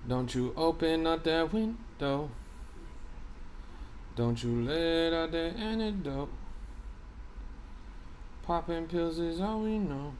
Don't you open up that window. Don't you let out that antidote. Popping pills is all we know.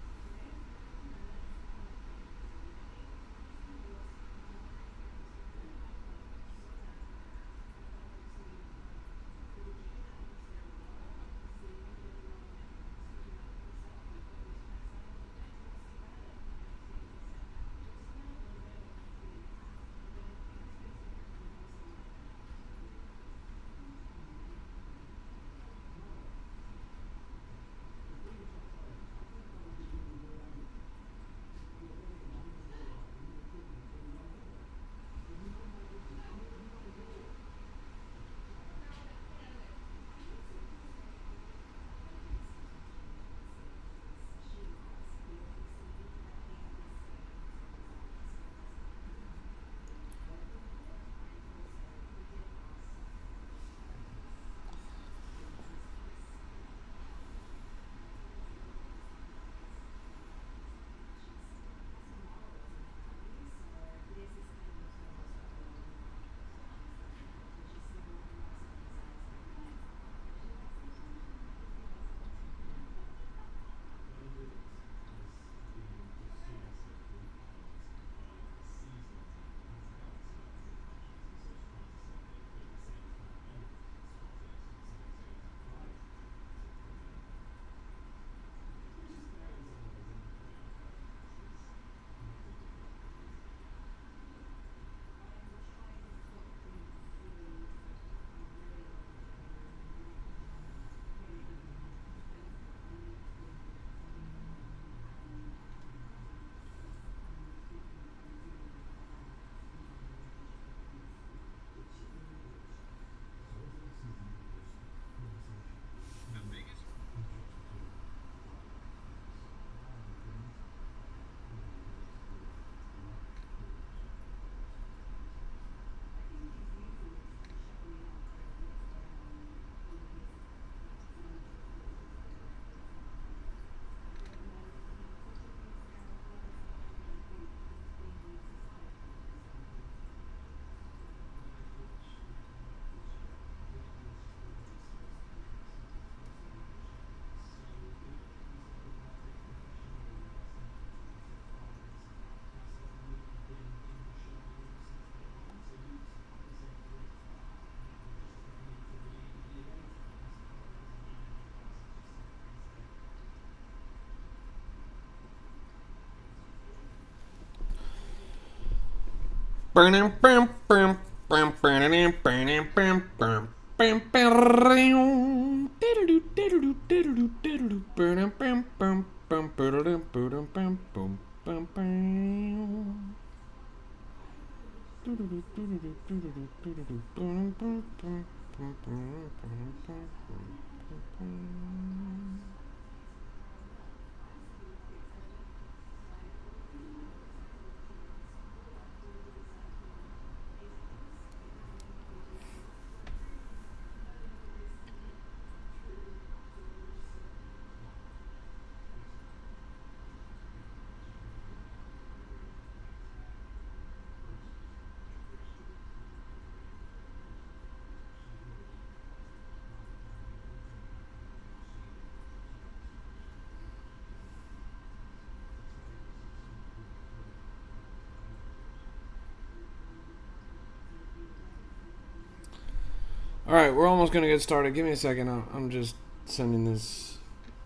All right, we're almost gonna get started. Give me a second. I'm just sending this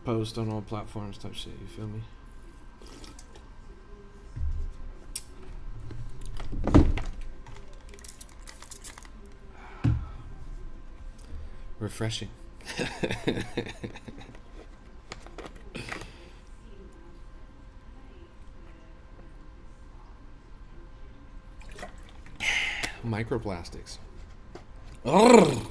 post on all platforms type shit. You feel me? Refreshing. Microplastics. Urgh.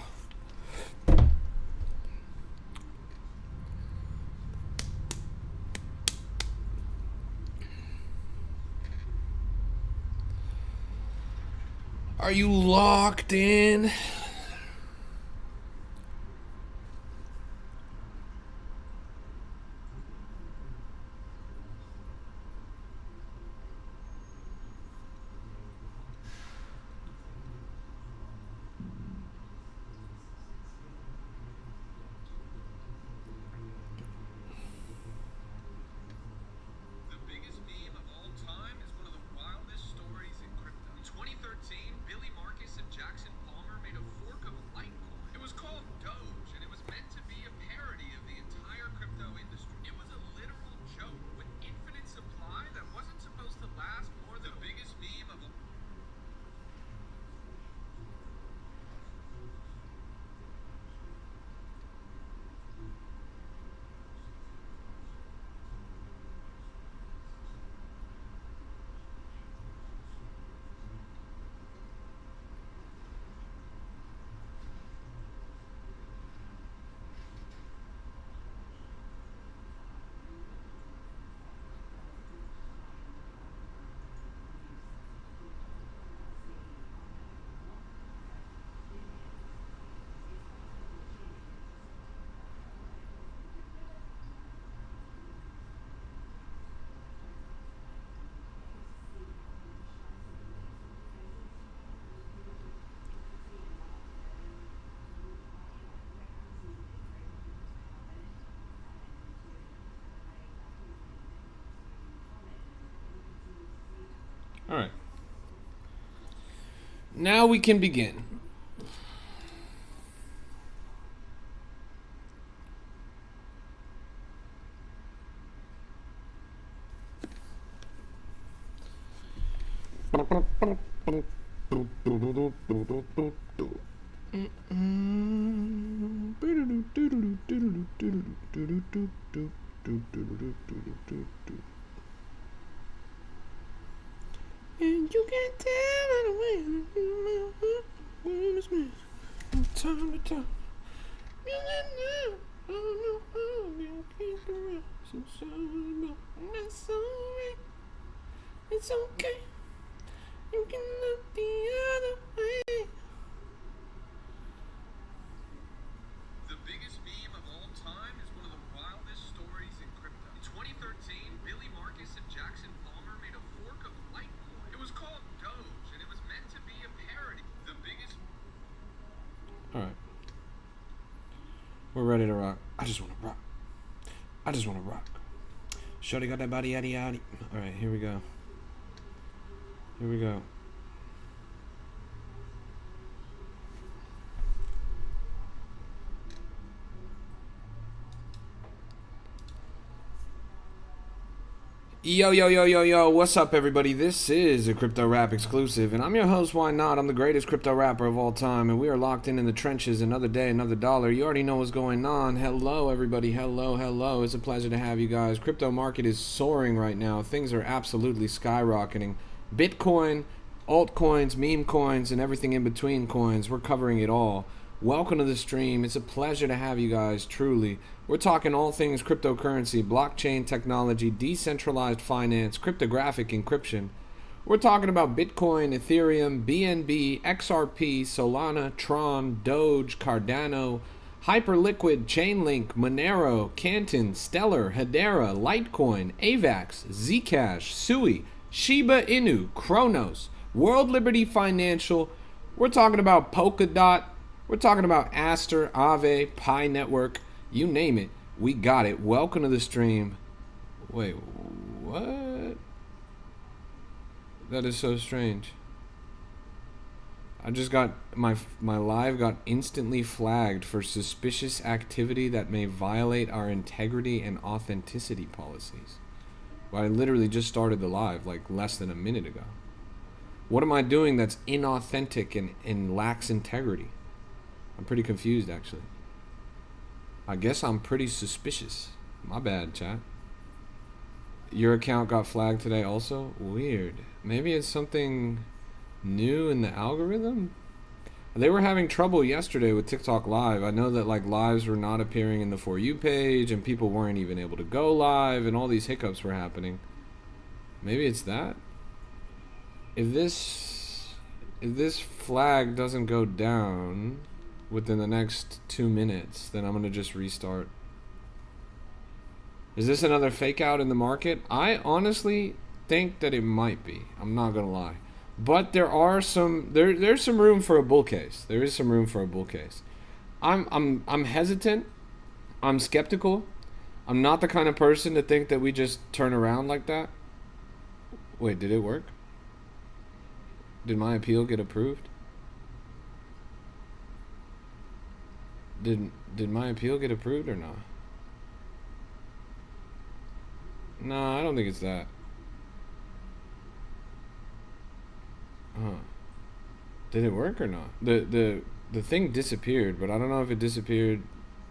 Are you locked in? All right. Now we can begin. And you can tell by the way time to time. It's okay. You can look the other way. The biggest meme of all time is one of the wildest stories in crypto. In 2013, Billy Marcus and Jackson Palmer made a fork of Litecoin. It was called Doge, and it was meant to be a parody. The biggest... Alright. We're ready to rock. I just want to rock. I just want to rock. Shorty got that body, yaddy, yaddy. Alright, here we go. Here we go. Yo, yo, yo, yo, yo, what's up, everybody? This is a Crypto Rap exclusive, and I'm your host, Why Not? I'm the greatest crypto rapper of all time, and we are locked in the trenches. Another day, another dollar. You already know what's going on. Hello, everybody. Hello, hello. It's a pleasure to have you guys. Crypto market is soaring right now. Things are absolutely skyrocketing. Bitcoin, altcoins, meme coins, and everything in between coins. We're covering it all. Welcome to the stream. It's a pleasure to have you guys, truly. We're talking all things cryptocurrency, blockchain technology, decentralized finance, cryptographic encryption. We're talking about Bitcoin, Ethereum, BNB, XRP, Solana, Tron, Doge, Cardano, Hyperliquid, Chainlink, Monero, Canton, Stellar, Hedera, Litecoin, AVAX, Zcash, Sui, Shiba Inu, Kronos, World Liberty Financial. We're talking about Polkadot. We're talking about Aster, Aave, Pi Network, you name it, we got it. Welcome to the stream. Wait, what? That is so strange. I just got, my live got instantly flagged for suspicious activity that may violate our integrity and authenticity policies. Well, I literally just started the live like less than a minute ago. What am I doing that's inauthentic and lacks integrity? I'm pretty confused, actually. I guess I'm pretty suspicious. My bad, chat. Your account got flagged today also? Weird. Maybe it's something new in the algorithm? They were having trouble yesterday with TikTok Live. I know that like lives were not appearing in the For You page and people weren't even able to go live and all these hiccups were happening. Maybe it's that? If this flag doesn't go down within the next 2 minutes, then I'm going to just restart. Is this another fake out in the market? I honestly think that it might be. I'm not going to lie. But there are there's some room for a bull case. There is some room for a bull case. I'm hesitant. I'm skeptical. I'm not the kind of person to think that we just turn around like that. Wait, did it work? Did my appeal get approved? Did my appeal get approved or not? No, I don't think it's that. Huh. Did it work or not? The thing disappeared, but I don't know if it disappeared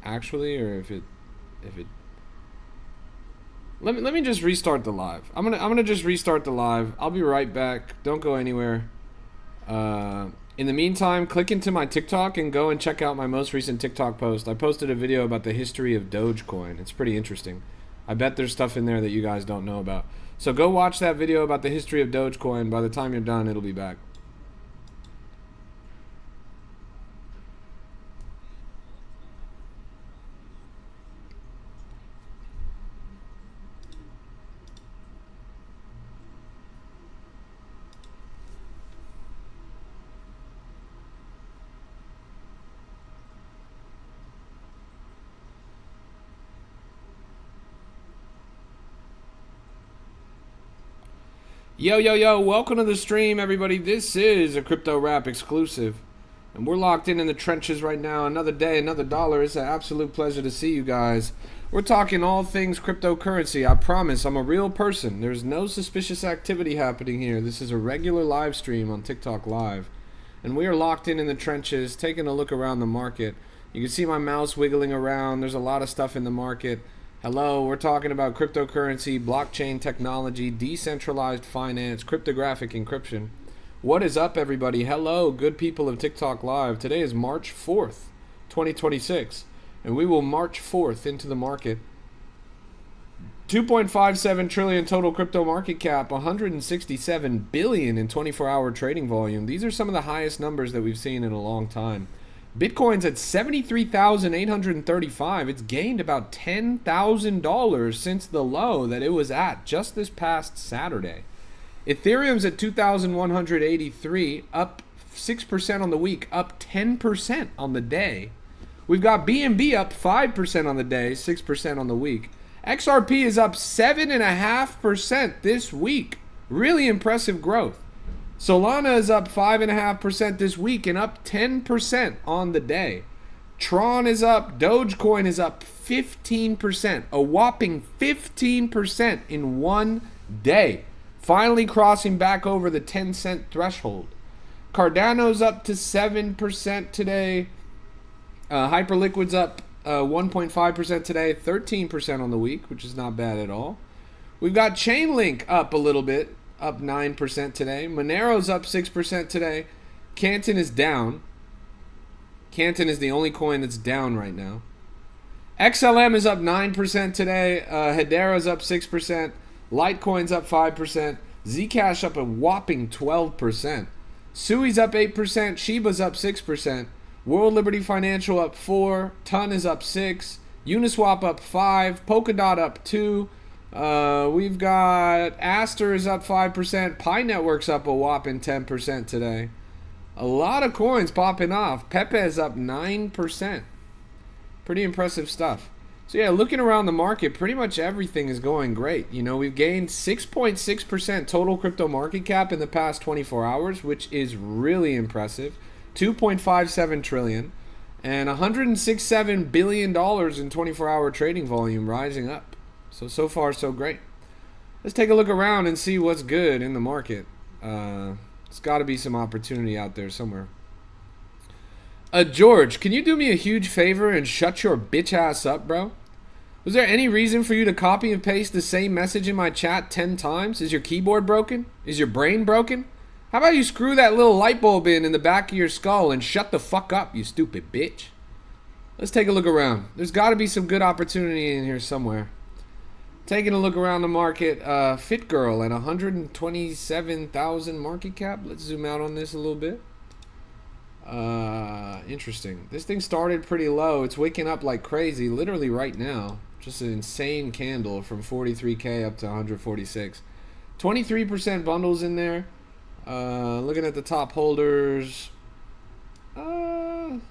actually or if it Let me just restart the live. I'm gonna just restart the live. I'll be right back. Don't go anywhere. In the meantime, click into my TikTok and go and check out my most recent TikTok post. I posted a video about the history of Dogecoin. It's pretty interesting. I bet there's stuff in there that you guys don't know about. So go watch that video about the history of Dogecoin. By the time you're done, it'll be back. Yo, yo, yo, welcome to the stream, everybody. This is a Crypto Rap exclusive. And we're locked in the trenches right now. Another day, another dollar. It's an absolute pleasure to see you guys. We're talking all things cryptocurrency. I promise, I'm a real person. There's no suspicious activity happening here. This is a regular live stream on TikTok Live. And we are locked in the trenches, taking a look around the market. You can see my mouse wiggling around. There's a lot of stuff in the market. Hello, we're talking about cryptocurrency, blockchain technology, decentralized finance, cryptographic encryption. What is up, everybody? Hello, good people of TikTok Live. Today is March 4th, 2026, and we will march forth into the market. 2.57 trillion total crypto market cap, 167 billion in 24-hour trading volume. These are some of the highest numbers that we've seen in a long time. Bitcoin's at 73,835. It's gained about $10,000 since the low that it was at just this past Saturday. Ethereum's at 2,183, up 6% on the week, up 10% on the day. We've got BNB up 5% on the day, 6% on the week. XRP is up 7.5% this week. Really impressive growth. Solana is up 5.5% this week and up 10% on the day. Tron is up. Dogecoin is up 15%. A whopping 15% in one day. Finally crossing back over the 10-cent threshold. Cardano's up to 7% today. Hyperliquid's up 1.5% today. 13% on the week, which is not bad at all. We've got Chainlink up a little bit. Up 9% today. Monero's up 6% today. Canton is down. Canton is the only coin that's down right now. XLM is up 9% today. Hedera's up 6%. Litecoin's up 5%. Zcash up a whopping 12%. Sui's up 8%. Shiba's up 6%. World Liberty Financial up 4%. Ton is up 6%. Uniswap up 5%. Polkadot up 2%. We've got Aster is up 5%. Pi Network's up a whopping 10% today. A lot of coins popping off. Pepe is up 9%. Pretty impressive stuff. So yeah, looking around the market, pretty much everything is going great. You know, we've gained 6.6% total crypto market cap in the past 24 hours, which is really impressive. 2.57 trillion and $167 billion in 24-hour trading volume, rising up. So far, so great. Let's take a look around and see what's good in the market. There's got to be some opportunity out there somewhere. George, can you do me a huge favor and shut your bitch ass up, bro? Was there any reason for you to copy and paste the same message in my chat 10 times? Is your keyboard broken? Is your brain broken? How about you screw that little light bulb in the back of your skull and shut the fuck up, you stupid bitch? Let's take a look around. There's got to be some good opportunity in here somewhere. Taking a look around the market, Fit Girl at 127,000 market cap. Let's zoom out on this a little bit. Interesting. This thing started pretty low. It's waking up like crazy, literally right now. Just an insane candle from 43K up to 146. 23% bundles in there. Looking at the top holders. A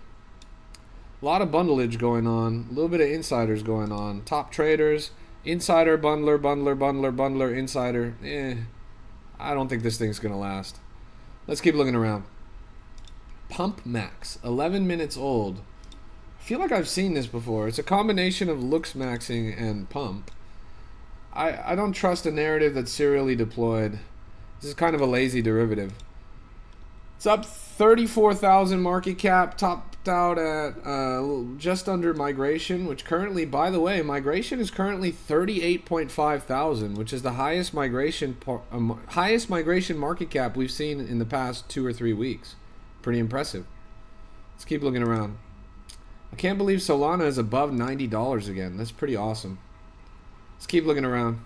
lot of bundleage going on. A little bit of insiders going on. Top traders. Insider, bundler, insider. I don't think this thing's going to last. Let's keep looking around. Pump Max, 11 minutes old. I feel like I've seen this before. It's a combination of looks maxing and pump. I don't trust a narrative that's serially deployed. This is kind of a lazy derivative. It's up 34,000 market cap, topped out at just under migration, which currently, by the way, migration is currently 38.5 thousand, which is the highest migration market cap we've seen in the past 2 or 3 weeks. Pretty impressive. Let's keep looking around. I can't believe Solana is above $90 again. That's pretty awesome. Let's keep looking around.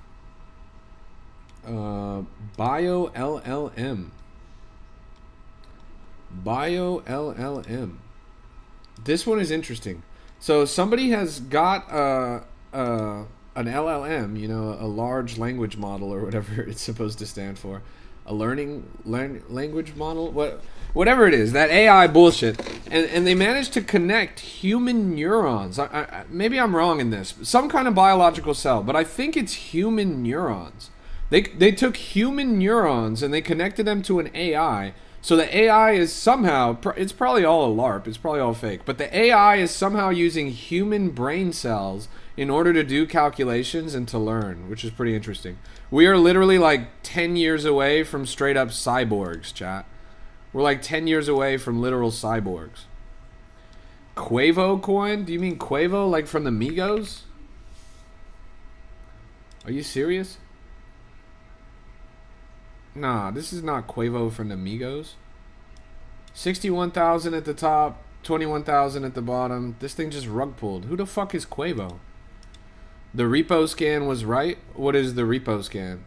Bio LLM. Bio LLM. This one is interesting. So somebody has got an LLM, you know, a large language model or whatever it's supposed to stand for, a language model, whatever it is, that AI bullshit, and they managed to connect human neurons. Maybe I'm wrong in this. Some kind of biological cell, but I think it's human neurons They took human neurons and they connected them to an AI. So the AI is somehow, it's probably all a LARP, it's probably all fake, but the AI is somehow using human brain cells in order to do calculations and to learn, which is pretty interesting. We are literally like 10 years away from straight up cyborgs, chat. We're like 10 years away from literal cyborgs. Quavo coin? Do you mean Quavo like from the Migos? Are you serious? Nah, this is not Quavo from the Migos. 61,000 at the top, 21,000 at the bottom. This thing just rug pulled. Who the fuck is Quavo? The repo scan was right. What is the repo scan?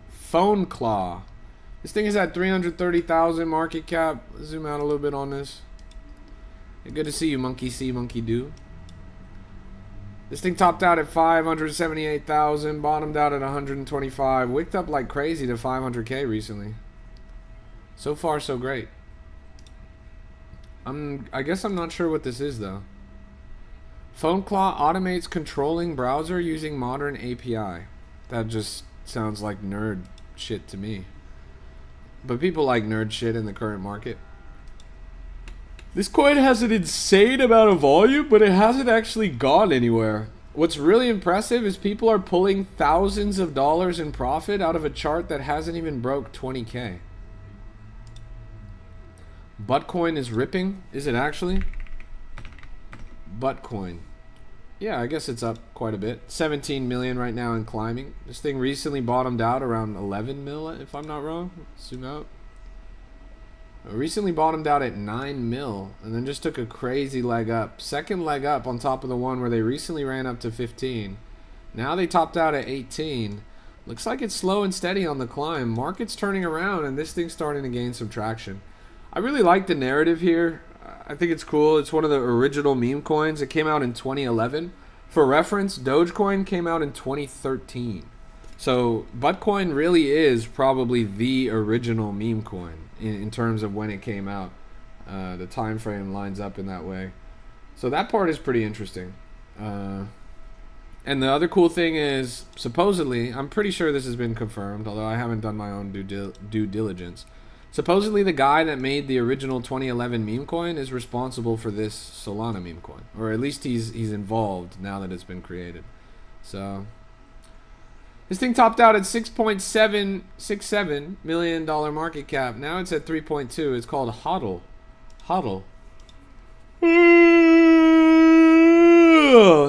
Phone Claw. This thing is at 330,000 market cap. Zoom out a little bit on this. Good to see you, Monkey See, Monkey Do. This thing topped out at 578,000, bottomed out at 125, wicked up like crazy to 500k recently. So far, so great. I guess I'm not sure what this is though. PhoneClaw automates controlling browser using modern API. That just sounds like nerd shit to me. But people like nerd shit in the current market. This coin has an insane amount of volume, but it hasn't actually gone anywhere. What's really impressive is people are pulling thousands of dollars in profit out of a chart that hasn't even broke 20k. Buttcoin is ripping. Is it actually? Buttcoin. Yeah, I guess it's up quite a bit. 17 million right now and climbing. This thing recently bottomed out around 11 mil, if I'm not wrong. Zoom out. Recently bottomed out at 9 mil and then just took a crazy leg up. Second leg up on top of the one where they recently ran up to 15. Now they topped out at 18. Looks like it's slow and steady on the climb. Market's turning around and this thing's starting to gain some traction. I really like the narrative here. I think it's cool. It's one of the original meme coins. It came out in 2011. For reference, Dogecoin came out in 2013. So Buttcoin really is probably the original meme coin in terms of when it came out. The time frame lines up in that way. So that part is pretty interesting. And the other cool thing is, supposedly, I'm pretty sure this has been confirmed, although I haven't done my own due diligence. Supposedly the guy that made the original 2011 meme coin is responsible for this Solana meme coin. Or at least he's involved now that it's been created. So this thing topped out at $6.767 million market cap. Now it's at 3.2. It's called HODL. HODL.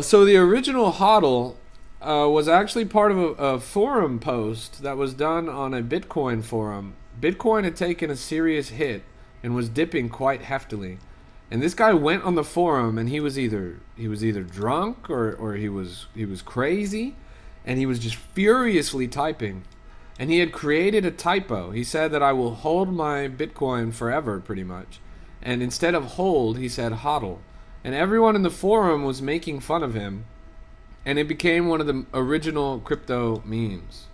So the original HODL was actually part of a forum post that was done on a Bitcoin forum. Bitcoin had taken a serious hit and was dipping quite heftily. And this guy went on the forum and he was either drunk or he was crazy. And he was just furiously typing. And he had created a typo. He said that I will hold my Bitcoin forever, pretty much. And instead of hold, he said hodl. And everyone in the forum was making fun of him. And it became one of the original crypto memes.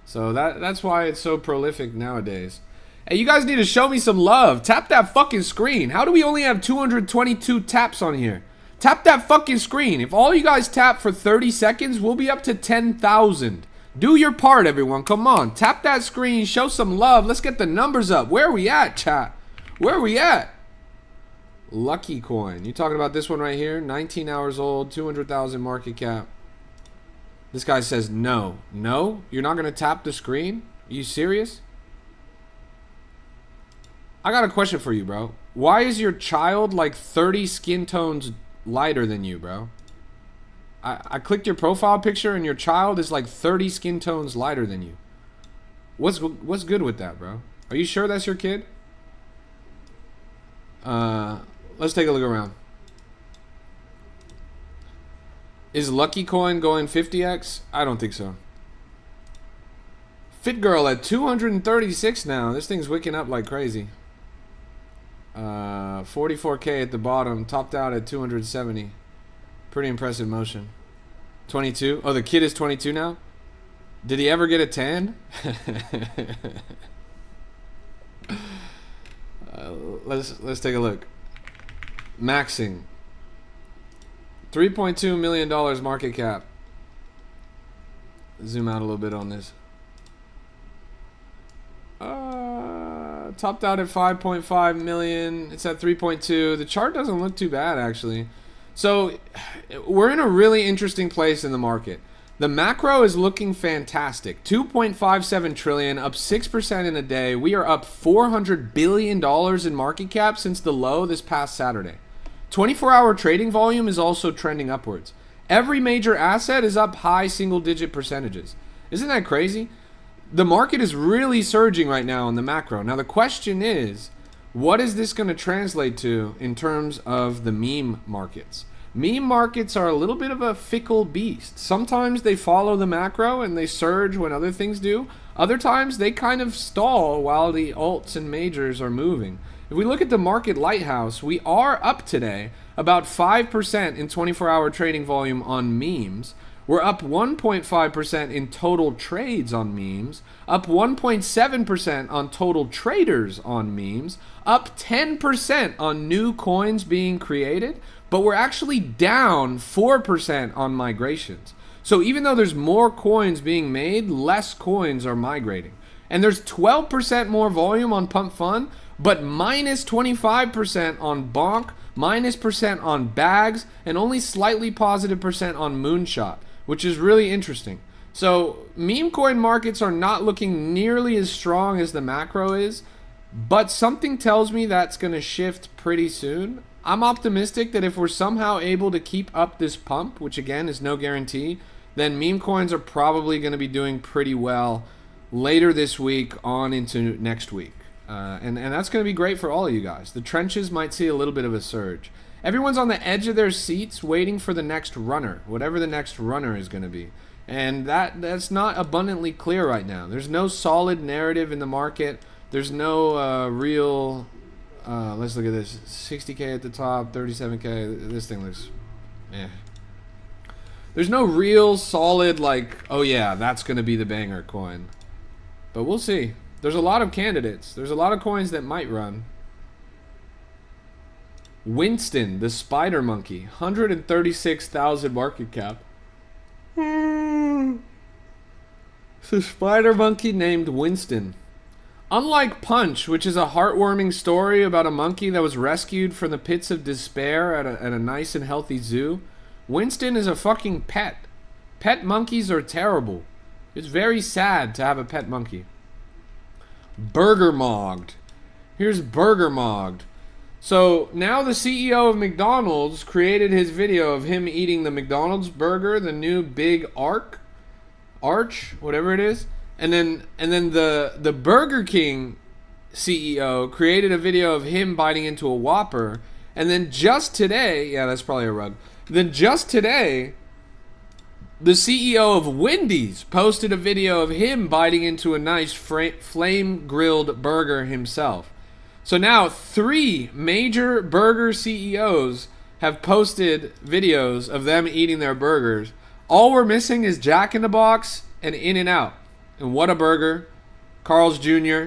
So that's why it's so prolific nowadays. Hey, you guys need to show me some love. Tap that fucking screen. How do we only have 222 taps on here? Tap that fucking screen. If all you guys tap for 30 seconds, we'll be up to 10,000. Do your part, everyone. Come on. Tap that screen. Show some love. Let's get the numbers up. Where are we at, chat? Where are we at? Lucky coin. You talking about this one right here? 19 hours old, 200,000 market cap. This guy says no. No? You're not going to tap the screen? Are you serious? I got a question for you, bro. Why is your child like 30 skin tones lighter than you, bro? I clicked your profile picture and your child is like 30 skin tones lighter than you. What's good with that, bro? Are you sure that's your kid? Let's take a look around. Is Lucky Coin going 50x? I don't think so. Fit Girl at 236 now. This thing's wicking up like crazy. 44k at the bottom, topped out at 270. Pretty impressive motion. 22. Oh, the kid is 22 now. Did he ever get a tan? Let's take a look. Maxing. $3.2 million market cap. zoom out a little bit on this. Topped out at 5.5 million. It's at 3.2. The chart doesn't look too bad, actually. So we're in a really interesting place in the market. The macro is looking fantastic. 2.57 trillion, up 6% in a day. We are up $400 billion in market cap since the low this past Saturday. 24-hour trading volume is also trending upwards. Every major asset is up high single-digit percentages. Isn't that crazy? The market is really surging right now in the macro. Now the question is, what is this going to translate to in terms of the meme markets? Meme markets are a little bit of a fickle beast. Sometimes they follow the macro and they surge when other things do. Other times they kind of stall while the alts and majors are moving. If we look at the market lighthouse, we are up today about 5% in 24-hour trading volume on memes. We're up 1.5% in total trades on memes, up 1.7% on total traders on memes, up 10% on new coins being created, but we're actually down 4% on migrations. So even though there's more coins being made, less coins are migrating. And there's 12% more volume on Pump Fun, but minus 25% on Bonk, minus percent on Bags, and only slightly positive percent on Moonshot, which is really interesting. So meme coin markets are not looking nearly as strong as the macro is, but something tells me that's going to shift pretty soon. I'm optimistic that if we're somehow able to keep up this pump, which again is no guarantee, then meme coins are probably going to be doing pretty well later this week on into next week. And that's going to be great for all of you guys. The trenches might see a little bit of a surge. Everyone's on the edge of their seats waiting for the next runner, whatever the next runner is going to be. And that's not abundantly clear right now. There's no solid narrative in the market. There's no real... let's look at this. 60K at the top, 37K. This thing looks... eh. There's no real solid, like, oh yeah, that's going to be the banger coin. But we'll see. There's a lot of candidates. There's a lot of coins that might run. Winston, the spider monkey, 136,000 market cap. It's a spider monkey named Winston. Unlike Punch, which is a heartwarming story about a monkey that was rescued from the pits of despair at a nice and healthy zoo, Winston is a fucking pet. Pet monkeys are terrible. It's very sad to have a pet monkey. Burger Mogged. Here's Burger Mogged. So now the CEO of McDonald's created his video of him eating the McDonald's burger, the new big arch, whatever it is. And then the Burger King CEO created a video of him biting into a Whopper. And then just today, yeah, that's probably a rug. Then just today, the CEO of Wendy's posted a video of him biting into a nice flame-grilled burger himself. So now 3 major burger CEOs have posted videos of them eating their burgers. All we're missing is Jack in the Box and In-N-Out. And what a burger. Carl's Jr.,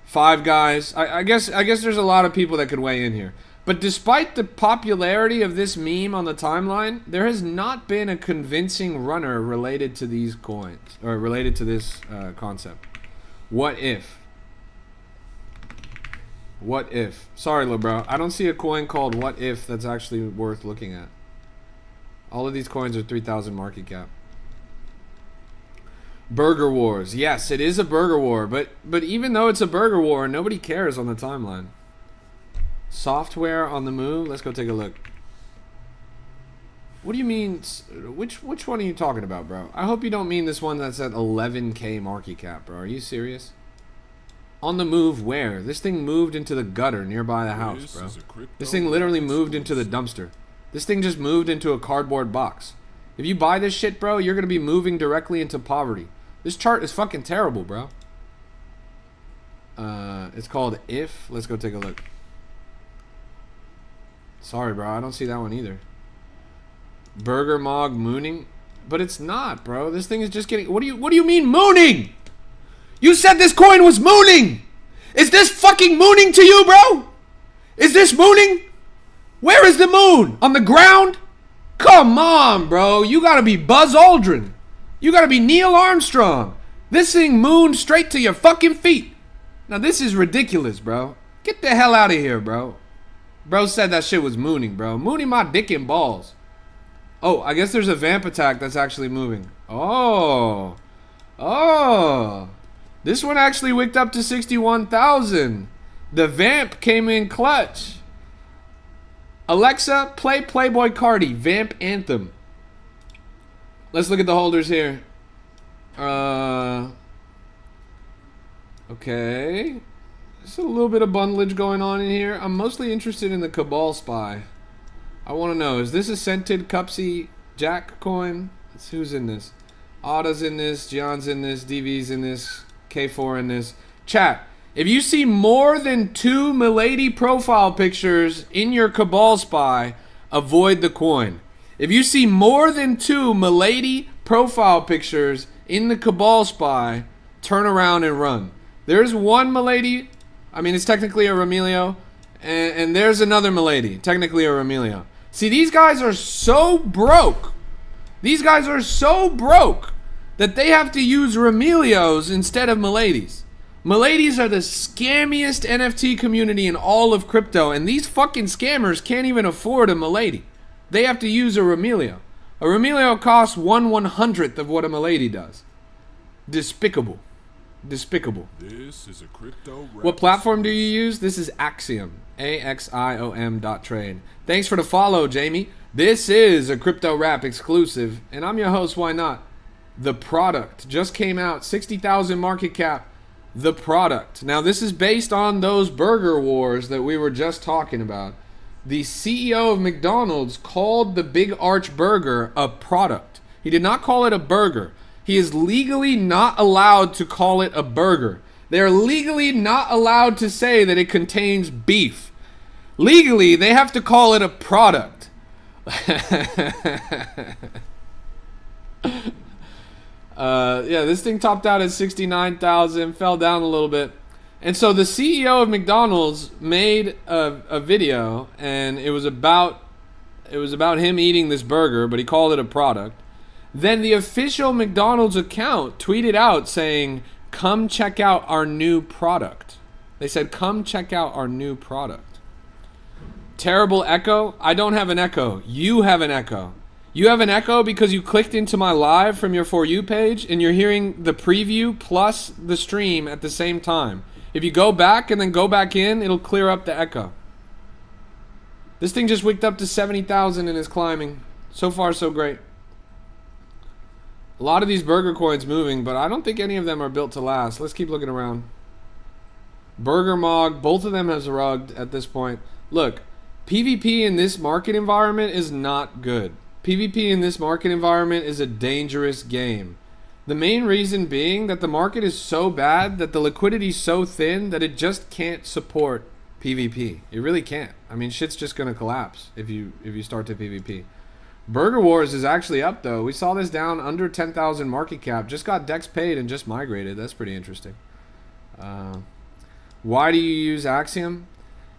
Five Guys. I guess there's a lot of people that could weigh in here. But despite the popularity of this meme on the timeline, there has not been a convincing runner related to these coins, or related to this concept. What if? What if? Sorry, little bro. I don't see a coin called What If that's actually worth looking at. All of these coins are 3,000 market cap. Burger Wars. Yes, it is a burger war, but even though it's a burger war, nobody cares on the timeline. Software on the move. Let's go take a look. What do you mean? Which one are you talking about, bro? I hope you don't mean this one that's at 11K market cap, bro. Are you serious? On the move where? This thing moved into the gutter nearby the house, bro. This thing literally moved into the dumpster. This thing just moved into a cardboard box. If you buy this shit, bro, you're going to be moving directly into poverty. This chart is fucking terrible, bro. It's called If. Let's go take a look. Sorry, bro. I don't see that one either. Burger Mog mooning. But it's not, bro. This thing is just getting... What do you mean mooning? You said this coin was mooning. Is this fucking mooning to you, bro? Is this mooning? Where is the moon? On the ground? Come on, bro. You gotta be Buzz Aldrin. You gotta be Neil Armstrong. This thing mooned straight to your fucking feet. Now this is ridiculous, bro. Get the hell out of here, bro. Bro said that shit was mooning, bro. Mooning my dick and balls. Oh, I guess there's a vamp attack that's actually moving. Oh. Oh. This one actually wicked up to 61,000. The vamp came in clutch. Alexa, play Playboy Cardi, Vamp Anthem. Let's look at the holders here. Okay. There's a little bit of bundlage going on in here. I'm mostly interested in the Cabal Spy. I want to know, is this a scented Cupsy Jack coin? Who's in this? Ada's in this, Gion's in this, DV's in this, K4 in this. Chat, if you see more than 2 Milady profile pictures in your Cabal Spy, avoid the coin. If you see more than 2 Milady profile pictures in the Cabal Spy, turn around and run. There's one Milady, I mean it's technically a Remilio, and there's another Milady, technically a Remilio. See, these guys are so broke. These guys are so broke that they have to use Remilios instead of Miladies. Miladies are the scammiest NFT community in all of crypto, and these fucking scammers can't even afford a Milady. They have to use a Remilio. A Remilio costs 1/100th of what a Milady does. Despicable. Despicable. This is a crypto. What platform do you use? This is Axiom. AXIOM.trade. Thanks for the follow, Jamie. This is a Crypto Rap exclusive, and I'm your host, Why Not? The Product just came out, 60,000 market cap. The Product. Now, this is based on those burger wars that we were just talking about. The CEO of McDonald's called the Big Arch Burger a product. He did not call it a burger. He is legally not allowed to call it a burger. They are legally not allowed to say that it contains beef. Legally, they have to call it a product. Yeah, this thing topped out at 69,000, fell down a little bit. And so the CEO of McDonald's made a video, and it was about him eating this burger, but he called it a product. Then the official McDonald's account tweeted out saying, "Come check out our new product." They said, "Come check out our new product." Terrible echo. I don't have an echo. You have an echo. You have an echo because you clicked into my live from your For You page and you're hearing the preview plus the stream at the same time. If you go back and then go back in, it'll clear up the echo. This thing just wicked up to 70,000 and is climbing. So far, so great. A lot of these burger coins moving, but I don't think any of them are built to last. Let's keep looking around. Burger Mog, both of them has rugged at this point. Look, PvP in this market environment is not good. PvP in this market environment is a dangerous game. The main reason being that the market is so bad that the liquidity is so thin that it just can't support PvP. It really can't. I mean, shit's just gonna collapse if you start to PvP. Burger Wars is actually up though. We saw this down under 10,000 market cap. Just got Dex paid and just migrated. That's pretty interesting. Why do you use Axiom?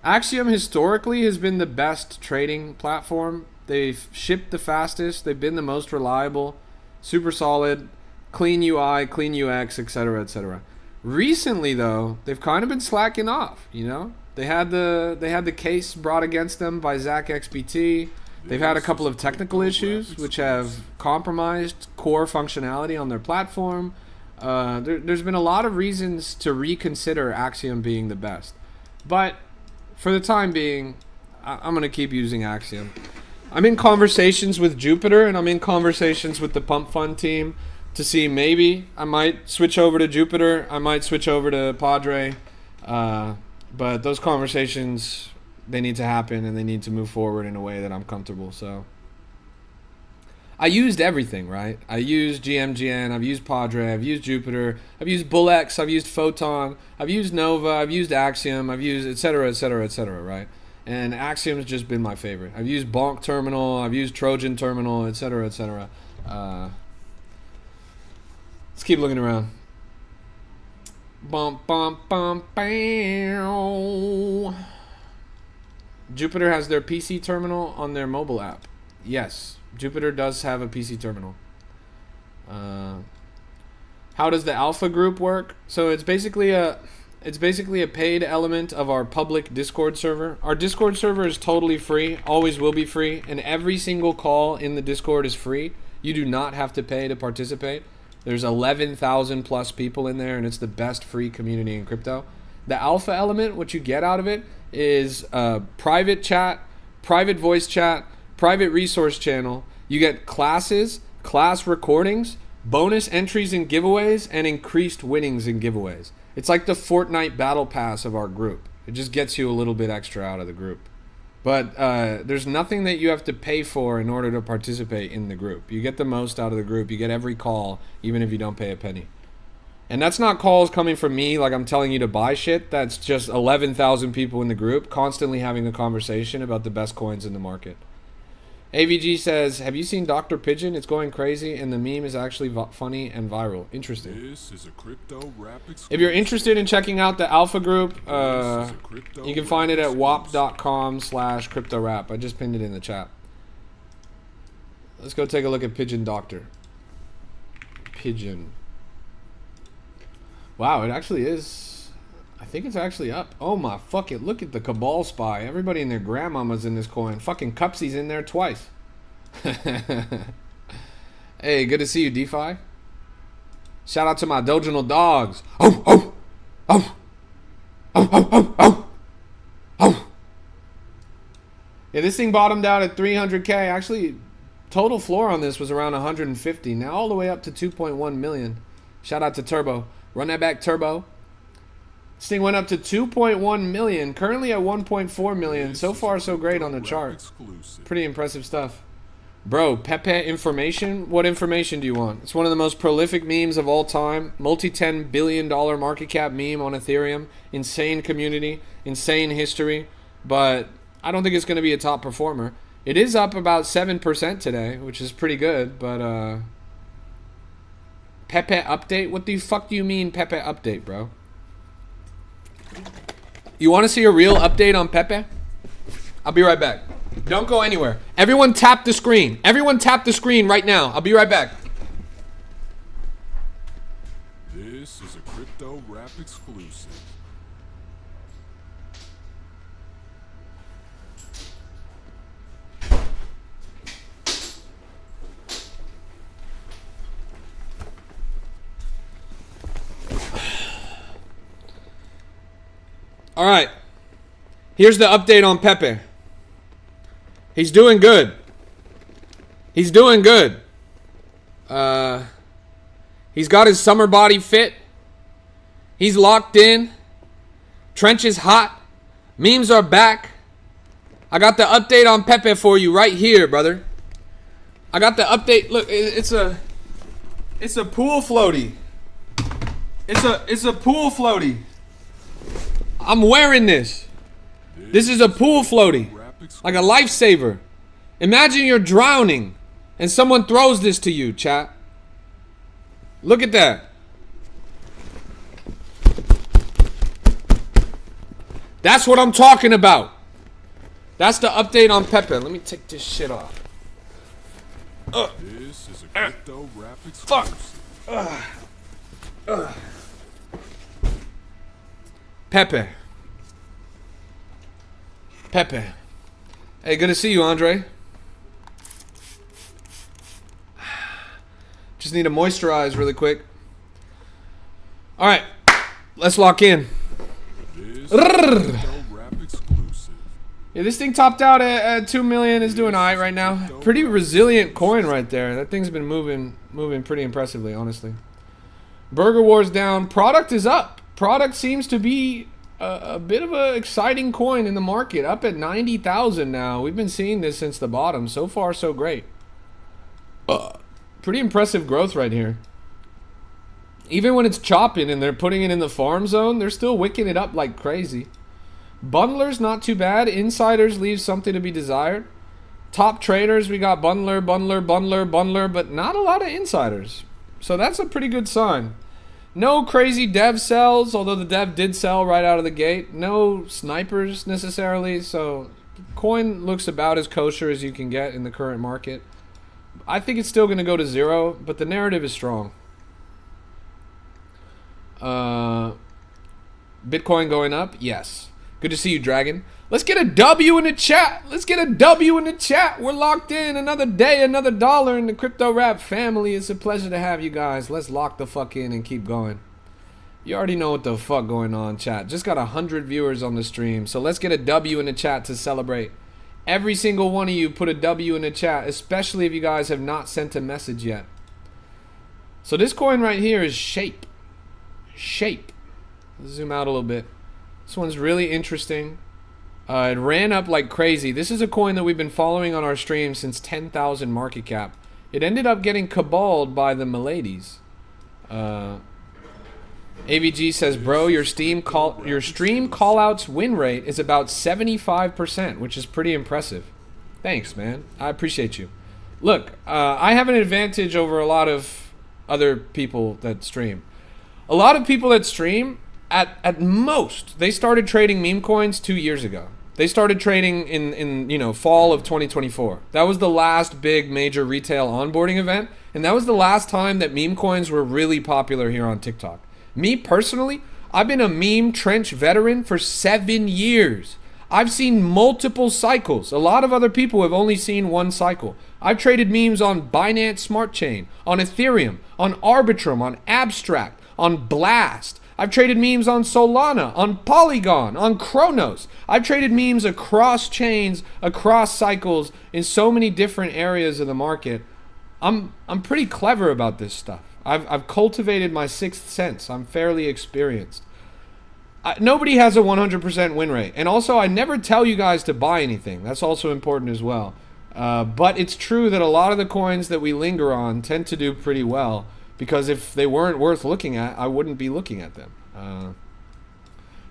Axiom historically has been the best trading platform. They've shipped the fastest. They've been the most reliable. Super solid. Clean UI, clean UX, etc., etc. Recently though, they've kind of been slacking off, you know? They had the case brought against them by Zach XBT. They've had a couple of technical issues which have compromised core functionality on their platform. There's been a lot of reasons to reconsider Axiom being the best. But for the time being, I'm going to keep using Axiom. I'm in conversations with Jupiter and I'm in conversations with the Pump Fund team to see maybe I might switch over to Jupiter. I might switch over to Padre. But those conversations, they need to happen and they need to move forward in a way that I'm comfortable. So I used everything, right? I used GMGN, I've used Padre, I've used Jupiter, I've used BullX, I've used Photon, I've used Nova, I've used Axiom, I've used etc., etc., etc., right? And Axiom's just been my favorite. I've used Bonk Terminal, I've used Trojan Terminal, etc., etc. Let's keep looking around. Bum, bum, bum, bam. Jupiter has their PC terminal on their mobile app. Yes, Jupiter does have a PC terminal. How does the alpha group work? So it's basically a paid element of our public Discord server. Our Discord server is totally free, always will be free, and every single call in the Discord is free. You do not have to pay to participate. There's 11,000 plus people in there, and it's the best free community in crypto. The alpha element, what you get out of it, is private chat, private voice chat, private resource channel. You get classes, class recordings, bonus entries in giveaways, and increased winnings in giveaways. It's like the Fortnite battle pass of our group. It just gets you a little bit extra out of the group. But there's nothing that you have to pay for in order to participate in the group. You get the most out of the group. You get every call, even if you don't pay a penny. And that's not calls coming from me like I'm telling you to buy shit. That's just 11,000 people in the group constantly having a conversation about the best coins in the market. AVG says, have you seen Dr. Pigeon? It's going crazy, and the meme is actually funny and viral. Interesting. This is a crypto rap exclusive. If you're interested in checking out the alpha group, you can find it at wap.com/cryptorap. I just pinned it in the chat. Let's go take a look at Pigeon Doctor. Pigeon. Wow, it actually is. I think it's actually up. Oh my fuck it. Look at the Cabal Spy. Everybody and their grandmama's in this coin. Fucking Cupsy's in there twice. Hey, good to see you, DeFi. Shout out to my Doginal dogs. Oh, oh, oh, oh, oh, oh, oh, oh. Yeah, this thing bottomed out at 300K. Actually, total floor on this was around 150. Now all the way up to 2.1 million. Shout out to Turbo. Run that back, Turbo. This thing went up to 2.1 million, currently at 1.4 million. So far, so great on the chart. Pretty impressive stuff. Bro, Pepe information? What information do you want? It's one of the most prolific memes of all time. Multi-$10 billion market cap meme on Ethereum. Insane community, insane history. But I don't think it's going to be a top performer. It is up about 7% today, which is pretty good. But, Pepe update? What the fuck do you mean Pepe update, bro? You want to see a real update on Pepe? I'll be right back. Don't go anywhere. Everyone tap the screen. Everyone tap the screen right now. I'll be right back. This is a crypto rap exclusive. All right. Here's the update on Pepe. He's doing good. He's doing good. He's got his summer body fit. He's locked in. Trench is hot. Memes are back. I got the update on Pepe for you right here, brother. I got the update. Look, it's a pool floaty. It's a pool floaty. I'm wearing this. This is a pool floaty. Like a lifesaver. Imagine you're drowning and someone throws this to you, chat. Look at that. That's what I'm talking about. That's the update on Pepe. Let me take this shit off. This is a crypto rap exclusive. Fuck. Pepe. Pepe. Hey, good to see you, Andre. Just need to moisturize really quick. All right, let's lock in. This is a crypto rap exclusive. Yeah, this thing topped out at 2 million. It's doing all right right now. Pretty resilient coin right there. That thing's been moving pretty impressively, honestly. Burger Wars down. Product is up. Product seems to be a bit of an exciting coin in the market. Up at 90,000 now. We've been seeing this since the bottom. So far, so great. Pretty impressive growth right here. Even when it's chopping and they're putting it in the farm zone, they're still wicking it up like crazy. Bundlers, not too bad. Insiders leave something to be desired. Top traders, we got bundler, but not a lot of insiders. So that's a pretty good sign. No crazy dev sells, although the dev did sell right out of the gate. No snipers necessarily, so coin looks about as kosher as you can get in the current market. I think it's still going to go to 0, but the narrative is strong. Bitcoin going up? Yes. Good to see you, Dragon. Let's get a W in the chat. Let's get a W in the chat. We're locked in. Another day, another dollar in the Crypto Rap family. It's a pleasure to have you guys. Let's lock the fuck in and keep going. You already know what the fuck going on, chat. Just got 100 viewers on the stream. So let's get a W in the chat to celebrate. Every single one of you put a W in the chat, especially if you guys have not sent a message yet. So this coin right here is Shape. Shape. Let's zoom out a little bit. This one's really interesting. It ran up like crazy. This is a coin that we've been following on our stream since 10,000 market cap. It ended up getting caballed by the Miladies. AVG says, bro, your stream callouts win rate is about 75%, which is pretty impressive. Thanks, man. I appreciate you. Look, I have an advantage over a lot of other people that stream. A lot of people that stream, at most, they started trading meme coins 2 years ago. They started trading in fall of 2024. That was the last big major retail onboarding event, and that was the last time that meme coins were really popular here on TikTok. Me personally, I've been a meme trench veteran for 7 years. I've seen multiple cycles. A lot of other people have only seen one cycle. I've traded memes on Binance Smart Chain, on Ethereum, on Arbitrum, on Abstract, on Blast. I've traded memes on Solana, on Polygon, on Kronos. I've traded memes across chains, across cycles, in so many different areas of the market. I'm pretty clever about this stuff. I've cultivated my sixth sense. I'm fairly experienced. Nobody has a 100% win rate. And also, I never tell you guys to buy anything. That's also important as well. But it's true that a lot of the coins that we linger on tend to do pretty well. Because if they weren't worth looking at, I wouldn't be looking at them.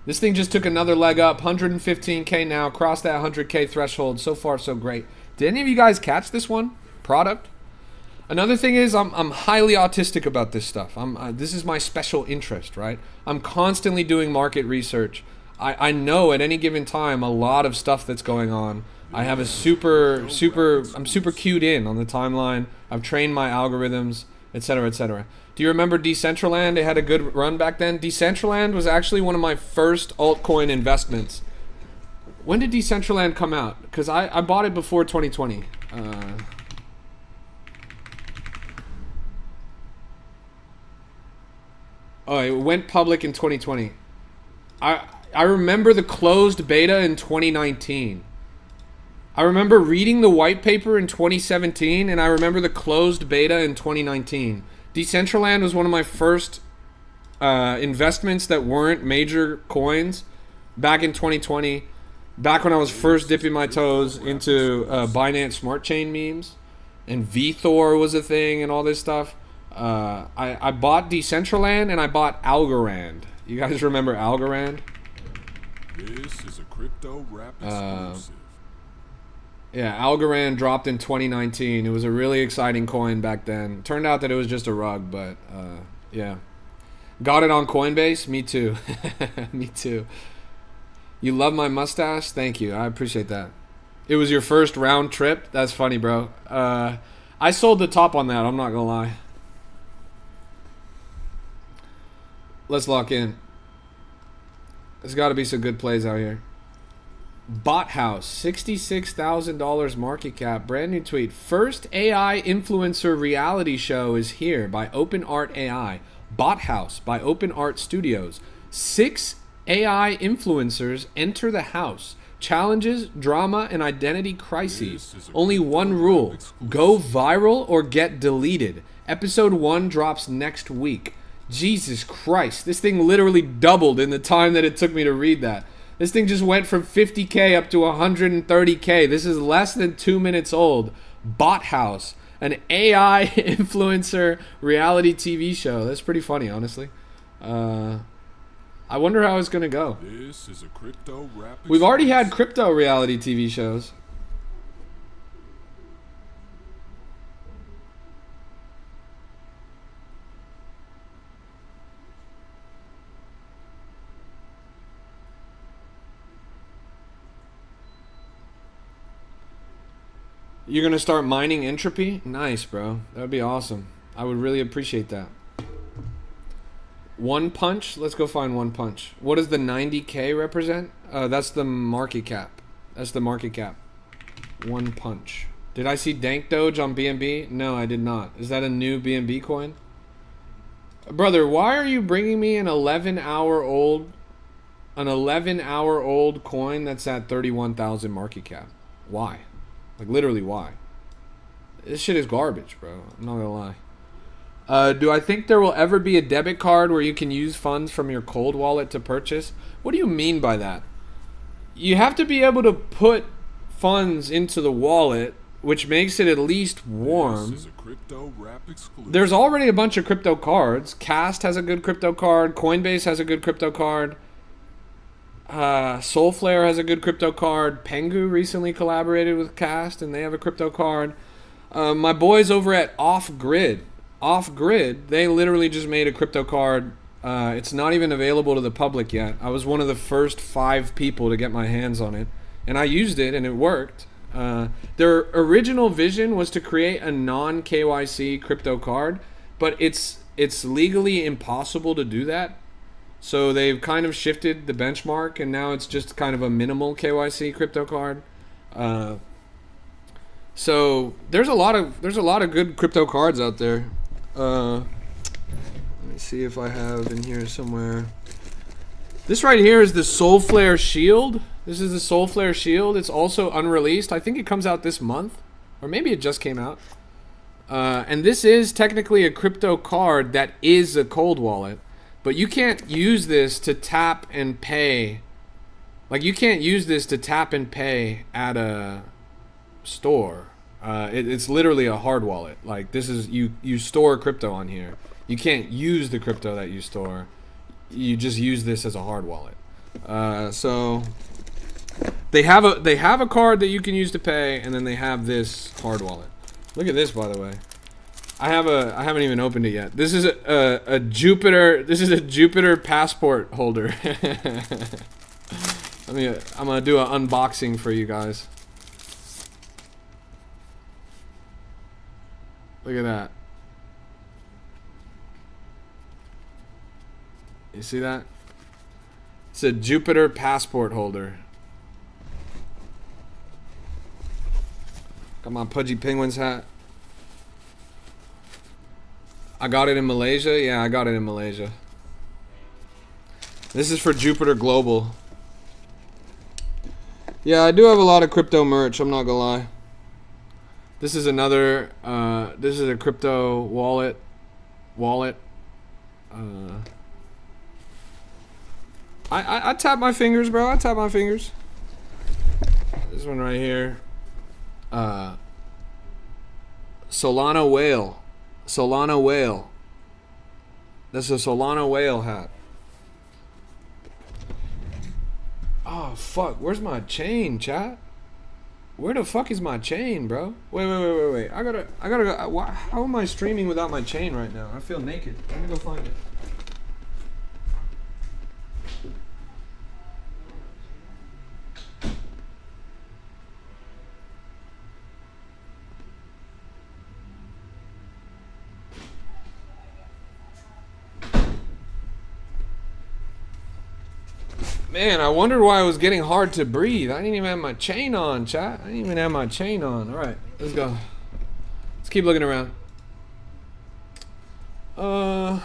This thing just took another leg up. 115K now. Crossed that 100K threshold. So far, so great. Did any of you guys catch this one? Product? Another thing is I'm highly autistic about this stuff. This is my special interest, right? I'm constantly doing market research. I know at any given time a lot of stuff that's going on. I have a I'm super cued in on the timeline. I've trained my algorithms, etc., etc. Do you remember Decentraland? They had a good run back then. Decentraland was actually one of my first altcoin investments. When did Decentraland come out? Because I bought it before 2020. Oh, it went public in 2020. I remember the closed beta in 2019. I remember reading the white paper in 2017, and I remember the closed beta in 2019. Decentraland was one of my first investments that weren't major coins back in 2020, back when I was first dipping my toes into Binance Smart Chain memes, and VThor was a thing and all this stuff. I bought Decentraland and I bought Algorand. You guys remember Algorand? This is a Crypto Rap exclusive. Yeah, Algorand dropped in 2019. It was a really exciting coin back then. Turned out that it was just a rug, but yeah. Got it on Coinbase? Me too. Me too. You love my mustache? Thank you. I appreciate that. It was your first round trip? That's funny, bro. I sold the top on that, I'm not gonna lie. Let's lock in. There's got to be some good plays out here. Bot House, $66,000 market cap. Brand new tweet. First AI influencer reality show is here by OpenArt AI. Bot House by OpenArt Studios. 6 AI influencers enter the house. Challenges, drama, and identity crises. Only one rule. Go viral or get deleted. Episode 1 drops next week. Jesus Christ. This thing literally doubled in the time that it took me to read that. This thing just went from 50K up to 130K. This is less than 2 minutes old. Bot House, an AI influencer reality TV show. That's pretty funny, honestly. I wonder how it's going to go. This is a Crypto Rap. We've already had crypto reality TV shows. You're gonna start mining Entropy? Nice, bro. That would be awesome. I would really appreciate that. One Punch? Let's go find One Punch. What does the 90K represent? That's the market cap. That's the market cap. One Punch. Did I see Dank Doge on BNB? No, I did not. Is that a new BNB coin? Brother, why are you bringing me an 11-hour-old coin that's at 31,000 market cap? Why? Like, literally, why? This shit is garbage, bro. I'm not gonna lie. Do I think there will ever be a debit card where you can use funds from your cold wallet to purchase? What do you mean by that? You have to be able to put funds into the wallet, which makes it at least warm. This is a crypto rap exclusive. There's already a bunch of crypto cards. Cast has a good crypto card. Coinbase has a good crypto card. Soulflare has a good crypto card. Pengu recently collaborated with Cast, and they have a crypto card. My boys over at Off Grid, they literally just made a crypto card. It's not even available to the public yet. I was one of the first 5 people to get my hands on it, and I used it, and it worked. Their original vision was to create a non-KYC crypto card, but it's legally impossible to do that. So they've kind of shifted the benchmark, and now it's just kind of a minimal KYC crypto card. So there's a lot of good crypto cards out there. Let me see if I have in here somewhere. This right here is the Soulflare Shield. This is the Soulflare Shield. It's also unreleased. I think it comes out this month, or maybe it just came out. And this is technically a crypto card that is a cold wallet. But you can't use this to tap and pay. Like, you can't use this to tap and pay at a store. It's literally a hard wallet. Like, this is, you store crypto on here. You can't use the crypto that you store. You just use this as a hard wallet. So they have a card that you can use to pay, and then they have this hard wallet. Look at this, by the way. I haven't even opened it yet. This is a Jupiter. This is a Jupiter passport holder. I'm gonna do an unboxing for you guys. Look at that. You see that? It's a Jupiter passport holder. Got my Pudgy Penguins hat. I got it in Malaysia. Yeah, I got it in Malaysia. This is for Jupiter Global. Yeah, I do have a lot of crypto merch. I'm not gonna lie. This is another. This is a crypto wallet. I tap my fingers, bro. I tap my fingers. This one right here. Solana Whale. Solana Whale. That's a Solana Whale hat. Oh, fuck. Where's my chain, chat? Where the fuck is my chain, bro? Wait. I gotta go. How am I streaming without my chain right now? I feel naked. Let me go find it. Man, I wondered why it was getting hard to breathe. I didn't even have my chain on, chat. I didn't even have my chain on. All right, let's go. Let's keep looking around. You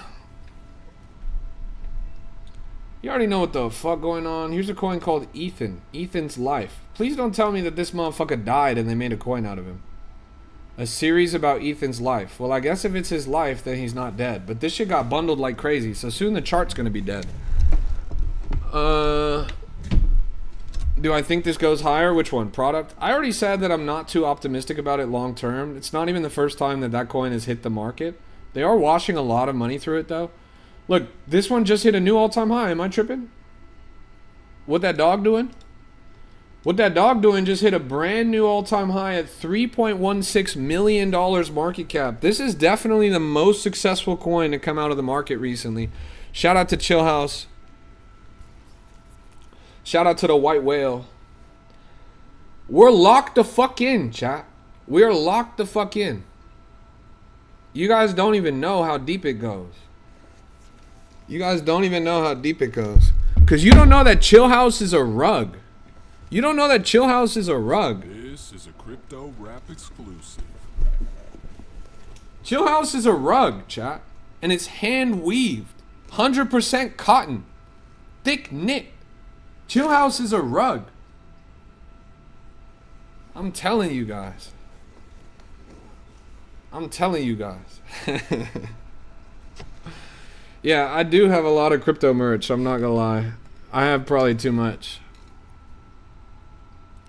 already know what the fuck going on. Here's a coin called Ethan. Ethan's Life. Please don't tell me that this motherfucker died and they made a coin out of him. A series about Ethan's life. Well, I guess if it's his life, then he's not dead. But this shit got bundled like crazy, so soon the chart's gonna be dead. Do I think this goes higher? Which one? Product? I already said that I'm not too optimistic about it long term. It's not even the first time that that coin has hit the market. They are washing a lot of money through it, though. Look, this one just hit a new all-time high. Am I tripping? What that dog doing? What that dog doing just hit a brand new all-time high at $3.16 million market cap. This is definitely the most successful coin to come out of the market recently. Shout out to Chill House. Shout out to the White Whale. We're locked the fuck in, chat. We are locked the fuck in. You guys don't even know how deep it goes. You guys don't even know how deep it goes. Because you don't know that Chill House is a rug. You don't know that Chill House is a rug. This is a Crypto Rap exclusive. Chill House is a rug, chat. And it's hand weaved. 100% cotton. Thick knit. Chill House is a rug. I'm telling you guys. I'm telling you guys. Yeah, I do have a lot of crypto merch. I'm not gonna lie. I have probably too much.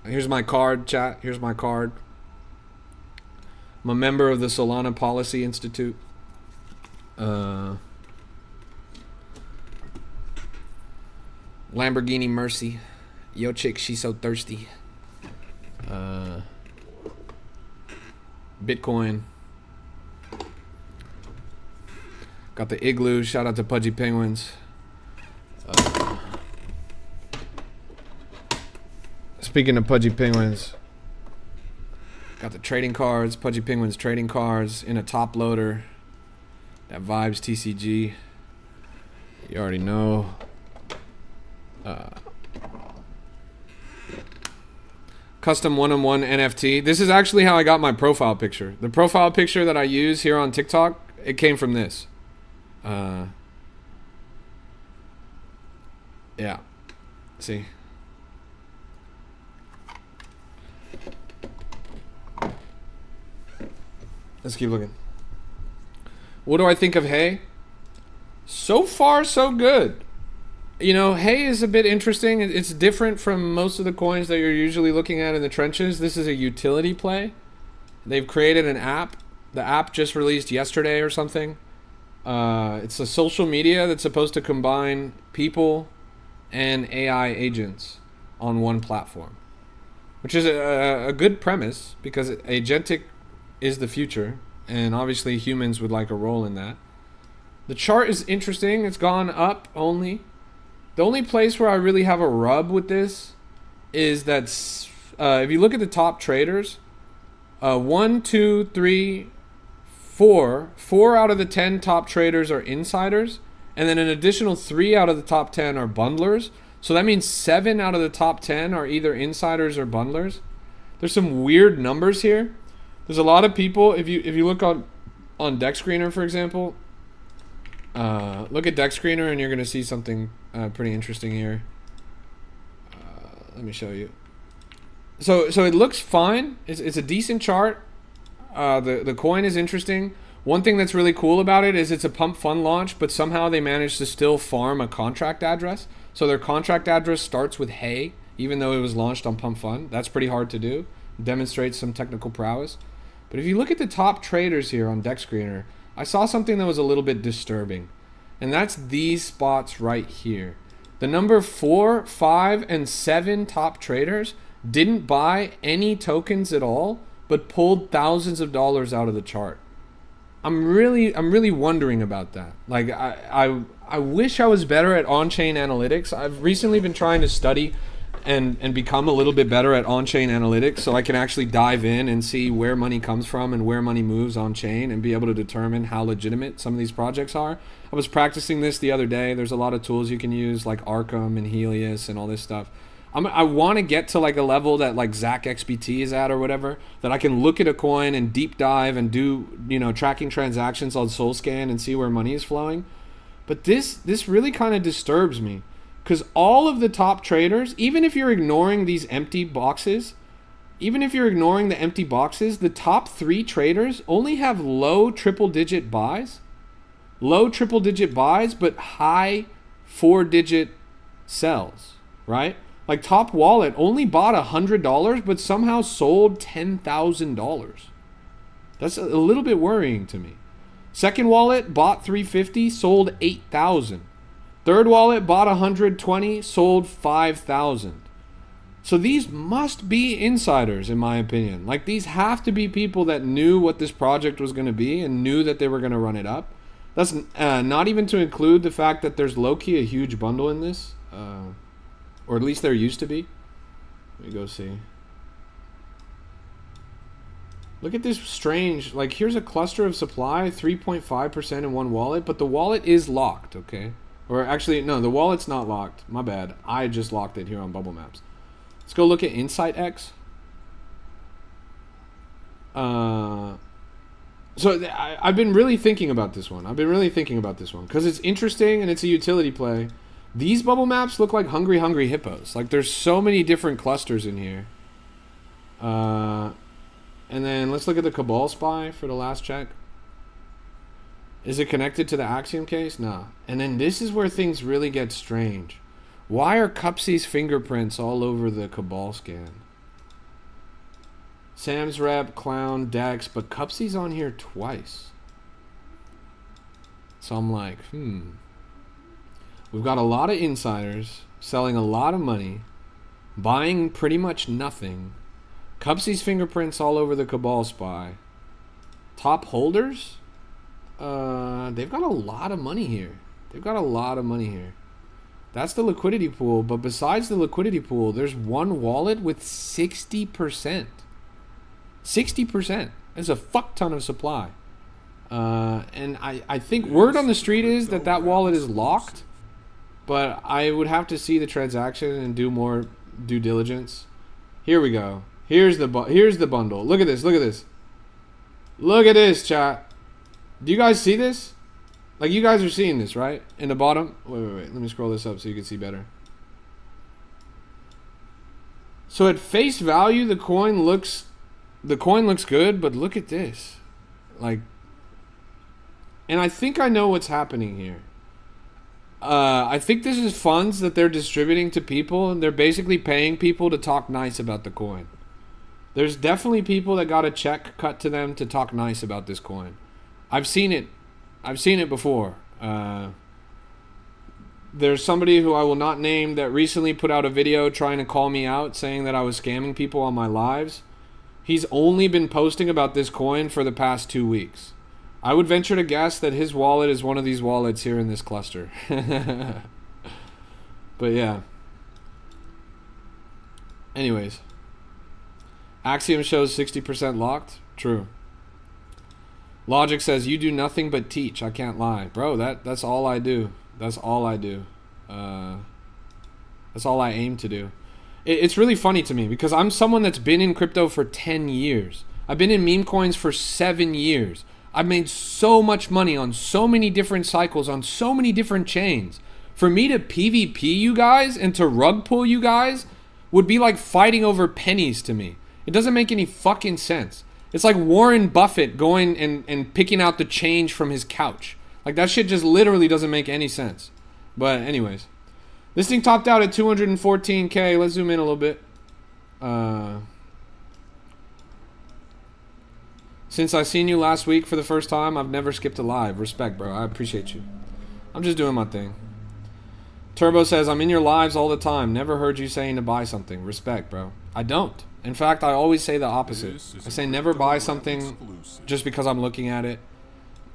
Here's my card, chat. Here's my card. I'm a member of the Solana Policy Institute. Lamborghini Mercy. Yo chick, she's so thirsty. Bitcoin. Got the Igloo. Shout out to Pudgy Penguins. Speaking of Pudgy Penguins, got the trading cards. Pudgy Penguins trading cards in a top loader. That Vibes TCG. You already know. Custom one-on-one NFT. This is actually how I got my profile picture. The profile picture that I use here on TikTok, it came from this. Yeah. See. Let's keep looking. What do I think of Hay? So far, so good. You know, Hay is a bit interesting. It's different from most of the coins that you're usually looking at in the trenches. This is a utility play. They've created an app. The app just released yesterday or something. It's a social media that's supposed to combine people and AI agents on one platform, which is a good premise because agentic is the future, and obviously humans would like a role in that. The chart is interesting. It's gone up only. The only place where I really have a rub with this is that if you look at the top traders, 1, 2, 3, 4 out of the 10 top traders are insiders, and then an additional 3 out of the top 10 are bundlers. So that means 7 out of the top 10 are either insiders or bundlers. There's some weird numbers here. There's a lot of people. If you look on Deck Screener, for example, look at Deck Screener and you're gonna see something pretty interesting here. Let me show you. So it looks fine. It's a decent chart. The coin is interesting. One thing that's really cool about it is it's a pump fund launch, but somehow they managed to still farm a contract address. So their contract address starts with Hay, even though it was launched on pump fund. That's pretty hard to do. It demonstrates some technical prowess. But if you look at the top traders here on Deck Screener, I saw something that was a little bit disturbing. And that's these spots right here. The number 4, 5, and 7 top traders didn't buy any tokens at all, but pulled thousands of dollars out of the chart. I'm really wondering about that. Like I wish I was better at on-chain analytics. I've recently been trying to study and become a little bit better at on-chain analytics so I can actually dive in and see where money comes from and where money moves on-chain and be able to determine how legitimate some of these projects are. I was practicing this the other day. There's a lot of tools you can use like Arkham and Helios and all this stuff. I want to get to like a level that like Zach XBT is at or whatever, that I can look at a coin and deep dive and do, you know, tracking transactions on SoulScan and see where money is flowing. But this really kind of disturbs me because all of the top traders, even if you're ignoring these empty boxes, the top 3 traders only have low triple-digit buys, but high 4-digit sells, right? Like Top Wallet only bought $100, but somehow sold $10,000. That's a little bit worrying to me. Second Wallet bought $350, sold $8,000. Third Wallet bought $120, sold $5,000. So these must be insiders, in my opinion. Like these have to be people that knew what this project was going to be and knew that they were going to run it up. That's not even to include the fact that there's low-key a huge bundle in this. Or at least there used to be. Let me go see. Look at this strange, like here's a cluster of supply, 3.5% in one wallet, but the wallet is locked, okay? Or actually, no, the wallet's not locked. My bad. I just locked it here on Bubble Maps. Let's go look at Insight X. So I've been really thinking about this one. Because it's interesting and it's a utility play. These bubble maps look like hungry hippos. Like there's so many different clusters in here. And then let's look at the Cabal Spy for the last check. Is it connected to the Axiom case? Nah. And then this is where things really get strange. Why are Cupsy's fingerprints all over the Cabal scan? Sam's Rep, Clown, Dex, but Cupsy's on here twice. So I'm like, We've got a lot of insiders selling a lot of money, buying pretty much nothing. Cupsy's fingerprints all over the Cabal Spy. Top holders? They've got a lot of money here. That's the liquidity pool, but besides the liquidity pool, there's one wallet with 60%. 60%. There's a fuck ton of supply. And I think word on the street is that wallet is locked, but I would have to see the transaction and do more due diligence. Here we go. Here's the bundle. Look at this. Look at this, chat. Do you guys see this? Like, you guys are seeing this, right? In the bottom. Wait. Let me scroll this up so you can see better. So at face value, the coin looks good, but look at this. Like, and I think I know what's happening here. I think this is funds that they're distributing to people, and they're basically paying people to talk nice about the coin. There's definitely people that got a check cut to them to talk nice about this coin. I've seen it before. There's somebody who I will not name that recently put out a video trying to call me out, saying that I was scamming people on my lives. He's only been posting about this coin for the past 2 weeks. I would venture to guess that his wallet is one of these wallets here in this cluster. But yeah. Anyways. Axiom shows 60% locked. True. Logic says, you do nothing but teach. I can't lie. Bro, that's all I do. That's all I do. That's all I aim to do. It's really funny to me because I'm someone that's been in crypto for 10 years. I've been in meme coins for 7 years. I've made so much money on so many different cycles, on so many different chains. For me to PvP you guys and to rug pull you guys would be like fighting over pennies to me. It doesn't make any fucking sense. It's like Warren Buffett going and picking out the change from his couch. Like, that shit just literally doesn't make any sense. But anyways. This thing topped out at 214K. Let's zoom in a little bit. Since I seen you last week for the first time, I've never skipped a live. Respect, bro. I appreciate you. I'm just doing my thing. Turbo says, I'm in your lives all the time. Never heard you saying to buy something. Respect, bro. I don't. In fact, I always say the opposite. I say never buy something just because I'm looking at it.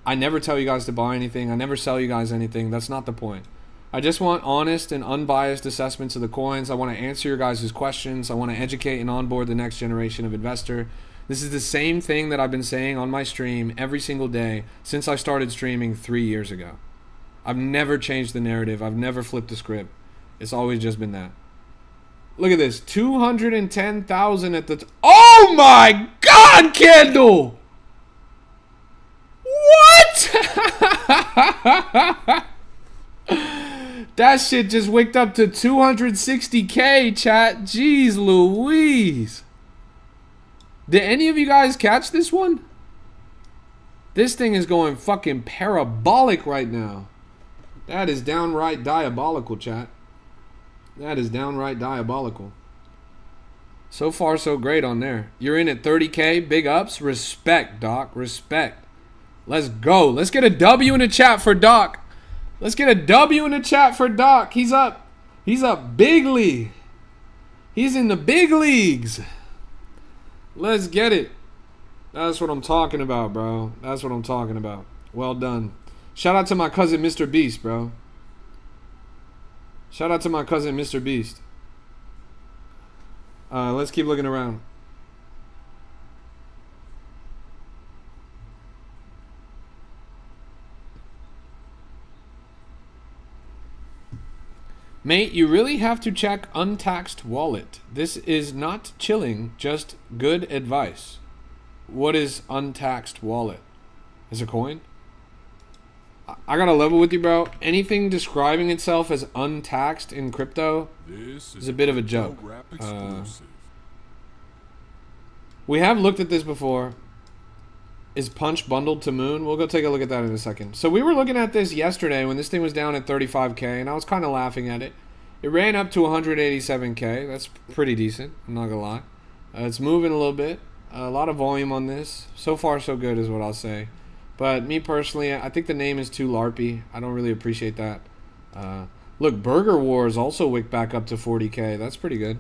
I never tell you guys to buy anything. I never sell you guys anything. That's not the point. I just want honest and unbiased assessments of the coins. I want to answer your guys' questions. I want to educate and onboard the next generation of investor. This is the same thing that I've been saying on my stream every single day since I started streaming 3 years ago. I've never changed the narrative. I've never flipped the script. It's always just been that. Look at this. 210,000 at the... Oh my God, Kendall! What? That shit just wicked up to 260K, chat. Jeez Louise. Did any of you guys catch this one? This thing is going fucking parabolic right now. That is downright diabolical, chat. That is downright diabolical. So far, so great on there. You're in at 30K. Big ups. Respect, Doc. Respect. Let's go. Let's get a W in the chat for Doc. Let's get a W in the chat for Doc. He's up. He's up bigly. He's in the big leagues. Let's get it. That's what I'm talking about, bro. That's what I'm talking about. Well done. Shout out to my cousin, Mr. Beast, bro. Shout out to my cousin, Mr. Beast. Let's keep looking around. Mate, you really have to check Untaxed Wallet. This is not chilling, just good advice. What is Untaxed Wallet? Is a coin? I gotta level with you, bro. Anything describing itself as untaxed in crypto is a bit of a joke. We have looked at this before. Is Punch bundled to Moon? We'll go take a look at that in a second. So we were looking at this yesterday when this thing was down at 35K, and I was kind of laughing at it. It ran up to 187K. That's pretty decent. I'm not gonna lie. It's moving a little bit. A lot of volume on this. So far, so good is what I'll say. But me personally, I think the name is too LARPy. I don't really appreciate that. Look, Burger Wars also wicked back up to 40K. That's pretty good.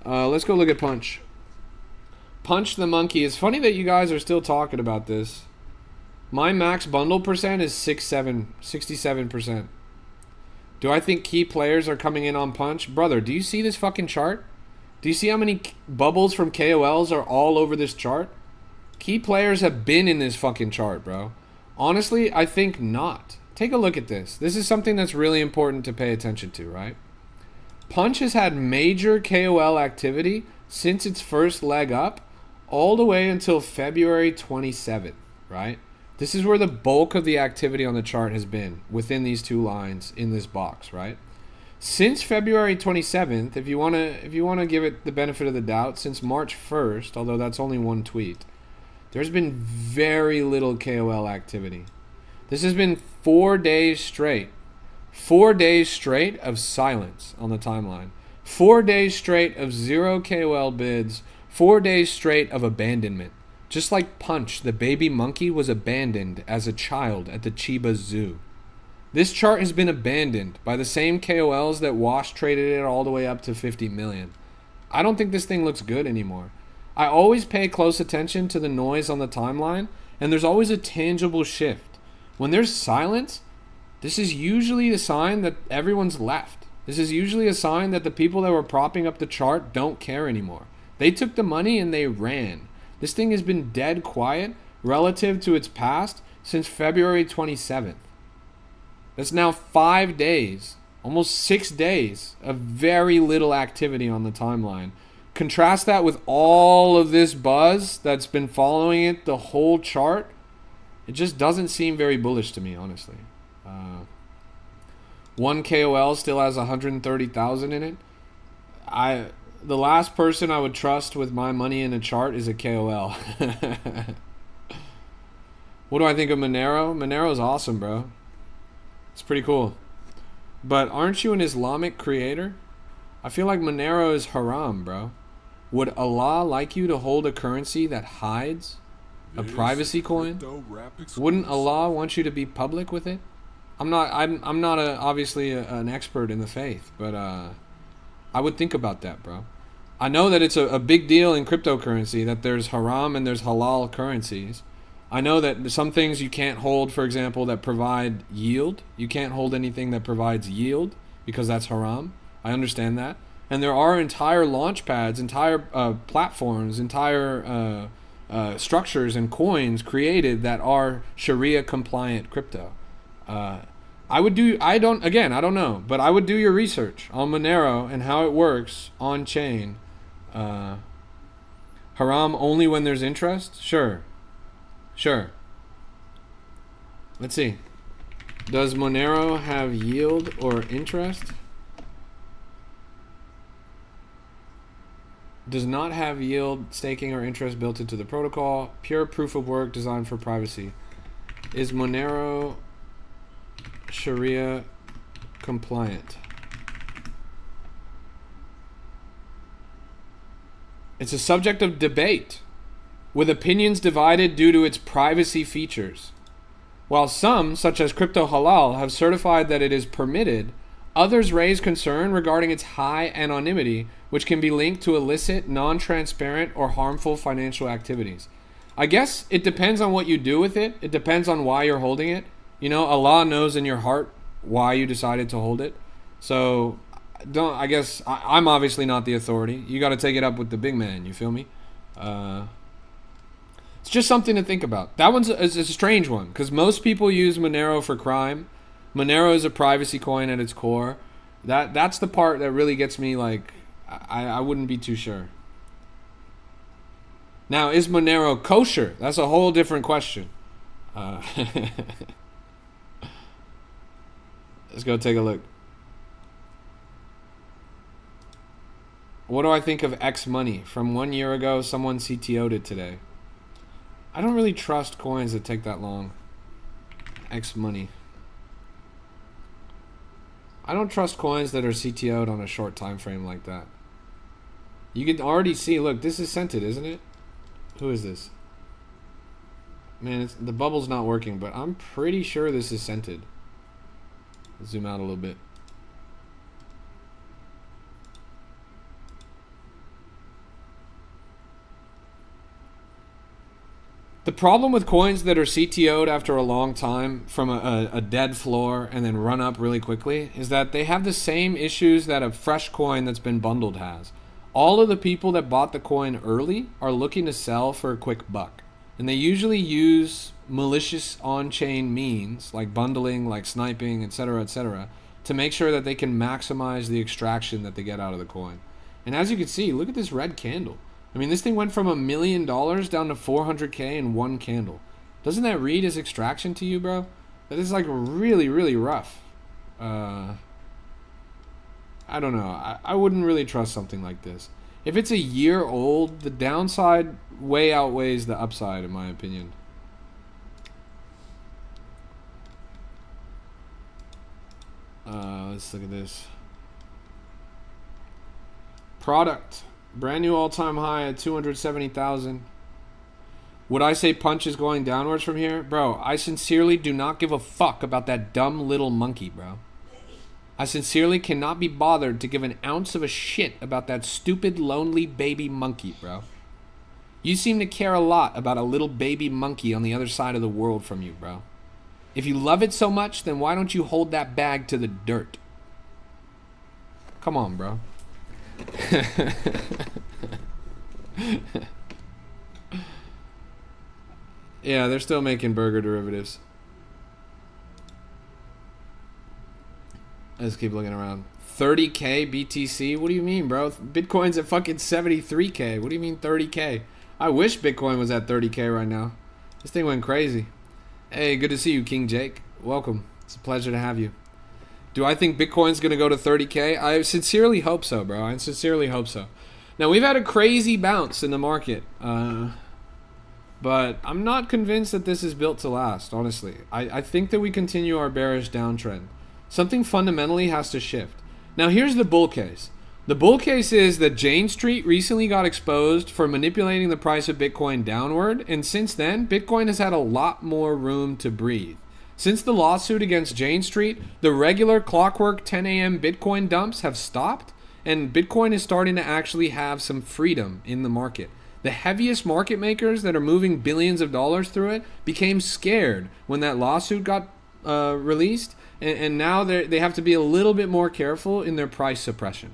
Let's go look at Punch. Punch the Monkey. It's funny that you guys are still talking about this. My max bundle percent is 67%. Do I think key players are coming in on Punch? Brother, do you see this fucking chart? Do you see how many bubbles from KOLs are all over this chart? Key players have been in this fucking chart, bro. Honestly, I think not. Take a look at this. This is something that's really important to pay attention to, right? Punch has had major KOL activity since its first leg up all the way until February 27th, right? This is where the bulk of the activity on the chart has been, within these two lines in this box, right? Since February 27th, if you want to give it the benefit of the doubt, since March 1st, although that's only one tweet, there's been very little KOL activity. This has been 4 days straight. 4 days straight of silence on the timeline. 4 days straight of zero KOL bids. 4 days straight of abandonment. Just like Punch, the baby monkey was abandoned as a child at the Chiba Zoo. This chart has been abandoned by the same KOLs that wash traded it all the way up to 50 million. I don't think this thing looks good anymore. I always pay close attention to the noise on the timeline, and there's always a tangible shift. When there's silence, this is usually a sign that everyone's left. This is usually a sign that the people that were propping up the chart don't care anymore. They took the money and they ran. This thing has been dead quiet relative to its past since February 27th. That's now 5 days, almost 6 days of very little activity on the timeline. Contrast that with all of this buzz that's been following it, the whole chart. It just doesn't seem very bullish to me, honestly. One KOL still has 130,000 in it. The last person I would trust with my money in a chart is a KOL. What do I think of Monero? Monero's awesome, bro. It's pretty cool. But aren't you an Islamic creator? I feel like Monero is haram, bro. Would Allah like you to hold a currency that hides a privacy coin? Wouldn't Allah want you to be public with it? I'm not obviously an expert in the faith, but I would think about that, bro. I know that it's a big deal in cryptocurrency that there's haram and there's halal currencies. I know that some things you can't hold, for example, that provide yield. You can't hold anything that provides yield because that's haram. I understand that. And there are entire launch pads, entire platforms, entire structures and coins created that are Sharia compliant crypto. I don't know, but I would do your research on Monero and how it works on chain. Haram only when there's interest? Sure. Let's see. Does Monero have yield or interest? Does not have yield, staking, or interest built into the protocol. Pure proof of work designed for privacy. Is Monero Sharia compliant? It's a subject of debate, with opinions divided due to its privacy features. While some, such as Crypto Halal, have certified that it is permitted, others raise concern regarding its high anonymity, which can be linked to illicit, non-transparent, or harmful financial activities. I guess it depends on what you do with it. It depends on why you're holding it. You know, Allah knows in your heart why you decided to hold it. So, I'm obviously not the authority. You got to take it up with the big man, you feel me? It's just something to think about. That one's a strange one, because most people use Monero for crime. Monero is a privacy coin at its core. That's the part that really gets me. Like, I wouldn't be too sure. Now, is Monero kosher? That's a whole different question. Let's go take a look. What do I think of X Money? From 1 year ago, someone CTO'd it today. I don't really trust coins that take that long. X Money. I don't trust coins that are CTO'd on a short time frame like that. You can already see, look, this is scented, isn't it? Who is this? Man, the bubble's not working, but I'm pretty sure this is scented. Zoom out a little bit. The problem with coins that are CTO'd after a long time from a dead floor and then run up really quickly is that they have the same issues that a fresh coin that's been bundled has. All of the people that bought the coin early are looking to sell for a quick buck. And they usually use malicious on-chain means like bundling, like sniping, etc., to make sure that they can maximize the extraction that they get out of the coin. And as you can see, look at this red candle. I mean, this thing went from $1 million down to 400K in one candle. Doesn't that read as extraction to you, bro? That is like really, really rough. I don't know. I wouldn't really trust something like this. If it's a year old, the downside way outweighs the upside, in my opinion. Let's look at this. Product. Brand new all-time high at 270,000. Would I say Punch is going downwards from here? Bro, I sincerely do not give a fuck about that dumb little monkey, bro. I sincerely cannot be bothered to give an ounce of a shit about that stupid, lonely baby monkey, bro. You seem to care a lot about a little baby monkey on the other side of the world from you, bro. If you love it so much, then why don't you hold that bag to the dirt? Come on, bro. Yeah, they're still making burger derivatives. Let's keep looking around. 30K BTC? What do you mean, bro? Bitcoin's at fucking 73K. What do you mean 30K? I wish Bitcoin was at 30K right now. This thing went crazy. Hey, good to see you, King Jake. Welcome. It's a pleasure to have you. Do I think Bitcoin's going to go to 30K? I sincerely hope so, bro. I sincerely hope so. Now, we've had a crazy bounce in the market. But I'm not convinced that this is built to last, honestly. I think that we continue our bearish downtrend. Something fundamentally has to shift. Now, here's the bull case. The bull case is that Jane Street recently got exposed for manipulating the price of Bitcoin downward, and since then, Bitcoin has had a lot more room to breathe. Since the lawsuit against Jane Street, the regular clockwork 10 a.m. Bitcoin dumps have stopped, and Bitcoin is starting to actually have some freedom in the market. The heaviest market makers that are moving billions of dollars through it became scared when that lawsuit got released, and now they have to be a little bit more careful in their price suppression.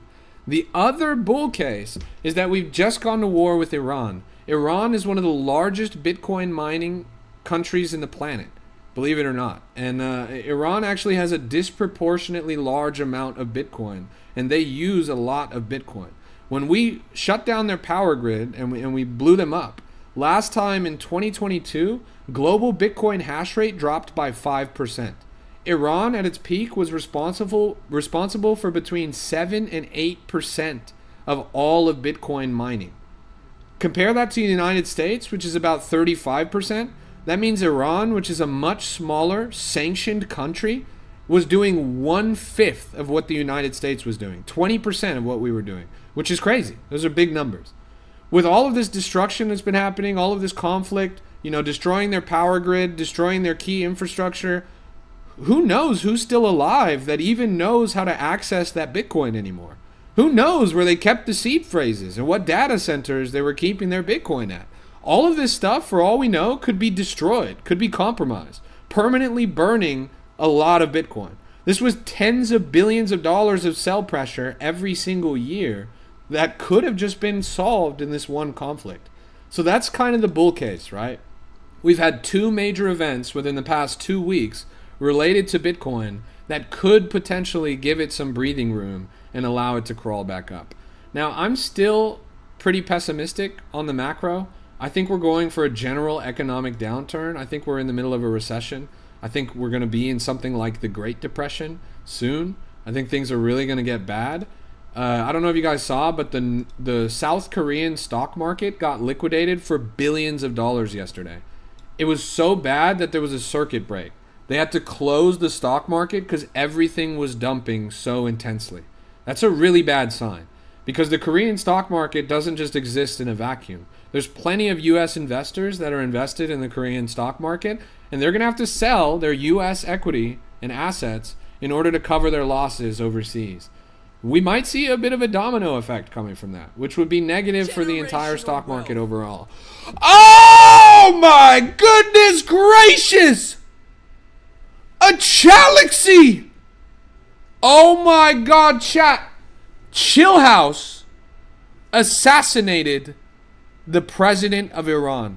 The other bull case is that we've just gone to war with Iran. Iran is one of the largest Bitcoin mining countries in the planet, believe it or not. And Iran actually has a disproportionately large amount of Bitcoin, and they use a lot of Bitcoin. When we shut down their power grid and we blew them up, last time in 2022, global Bitcoin hash rate dropped by 5%. Iran at its peak was responsible for between 7 and 8% of all of Bitcoin mining. Compare that to the United States, which is about 35%. That means Iran, which is a much smaller, sanctioned country, was doing 1/5 of what the United States was doing. 20% of what we were doing, which is crazy. Those are big numbers. With all of this destruction that's been happening, all of this conflict, destroying their power grid, destroying their key infrastructure, who knows who's still alive that even knows how to access that Bitcoin anymore? Who knows where they kept the seed phrases and what data centers they were keeping their Bitcoin at? All of this stuff, for all we know, could be destroyed, could be compromised, permanently burning a lot of Bitcoin. This was tens of billions of dollars of sell pressure every single year that could have just been solved in this one conflict. So that's kind of the bull case, right? We've had two major events within the past 2 weeks related to Bitcoin that could potentially give it some breathing room and allow it to crawl back up. Now, I'm still pretty pessimistic on the macro. I think we're going for a general economic downturn. I think we're in the middle of a recession. I think we're going to be in something like the Great Depression soon. I think things are really going to get bad. I don't know if you guys saw, but the South Korean stock market got liquidated for billions of dollars yesterday. It was so bad that there was a circuit break. They had to close the stock market because everything was dumping so intensely. That's a really bad sign, because the Korean stock market doesn't just exist in a vacuum. There's plenty of U.S. investors that are invested in the Korean stock market, and they're going to have to sell their U.S. equity and assets in order to cover their losses overseas. We might see a bit of a domino effect coming from that, which would be negative for the entire stock market overall. Oh my goodness gracious! A Chalaxy! Oh my god, chat. Chill House assassinated the president of Iran.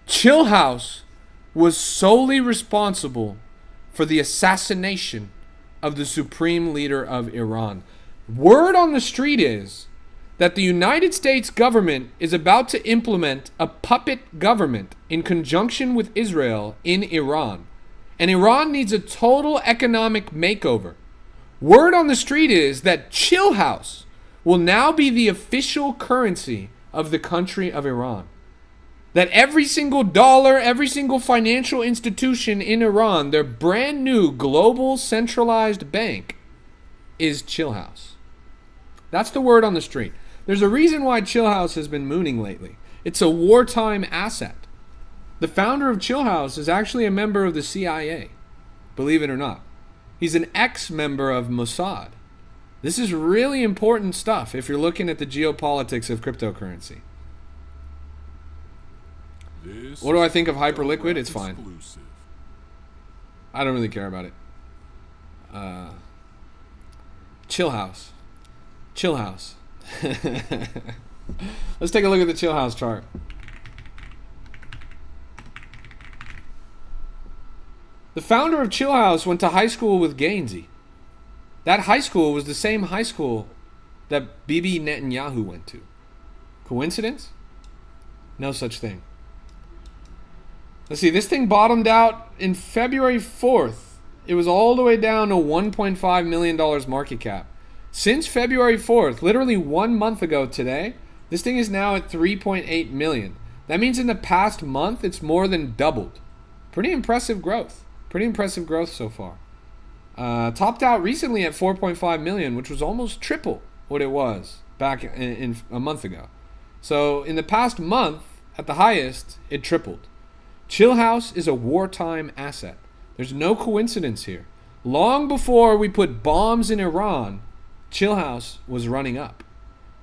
Chill House was solely responsible for the assassination of the supreme leader of Iran. Word on the street is that the United States government is about to implement a puppet government in conjunction with Israel in Iran. And Iran needs a total economic makeover. Word on the street is that Chill House will now be the official currency of the country of Iran. That every single dollar, every single financial institution in Iran, their brand new global centralized bank, is Chill House. That's the word on the street. There's a reason why Chill House has been mooning lately. It's a wartime asset. The founder of Chill House is actually a member of the CIA, believe it or not. He's an ex-member of Mossad. This is really important stuff if you're looking at the geopolitics of cryptocurrency. What do I think of Hyperliquid? It's fine. I don't really care about it. Chill House. Chill House. Let's take a look at the Chill House chart. The founder of Chill House went to high school with Gainsey. That high school was the same high school that Bibi Netanyahu went to. Coincidence? No such thing. Let's see, this thing bottomed out in February 4th. It was all the way down to $1.5 million market cap. Since February 4th, literally 1 month ago today, this thing is now at 3.8 million. That means in the past month, it's more than doubled. Pretty impressive growth. Pretty impressive growth so far. Topped out recently at 4.5 million, which was almost triple what it was back in a month ago. So in the past month, at the highest, it tripled. Chill House is a wartime asset. There's no coincidence here. Long before we put bombs in Iran, Chill House was running up.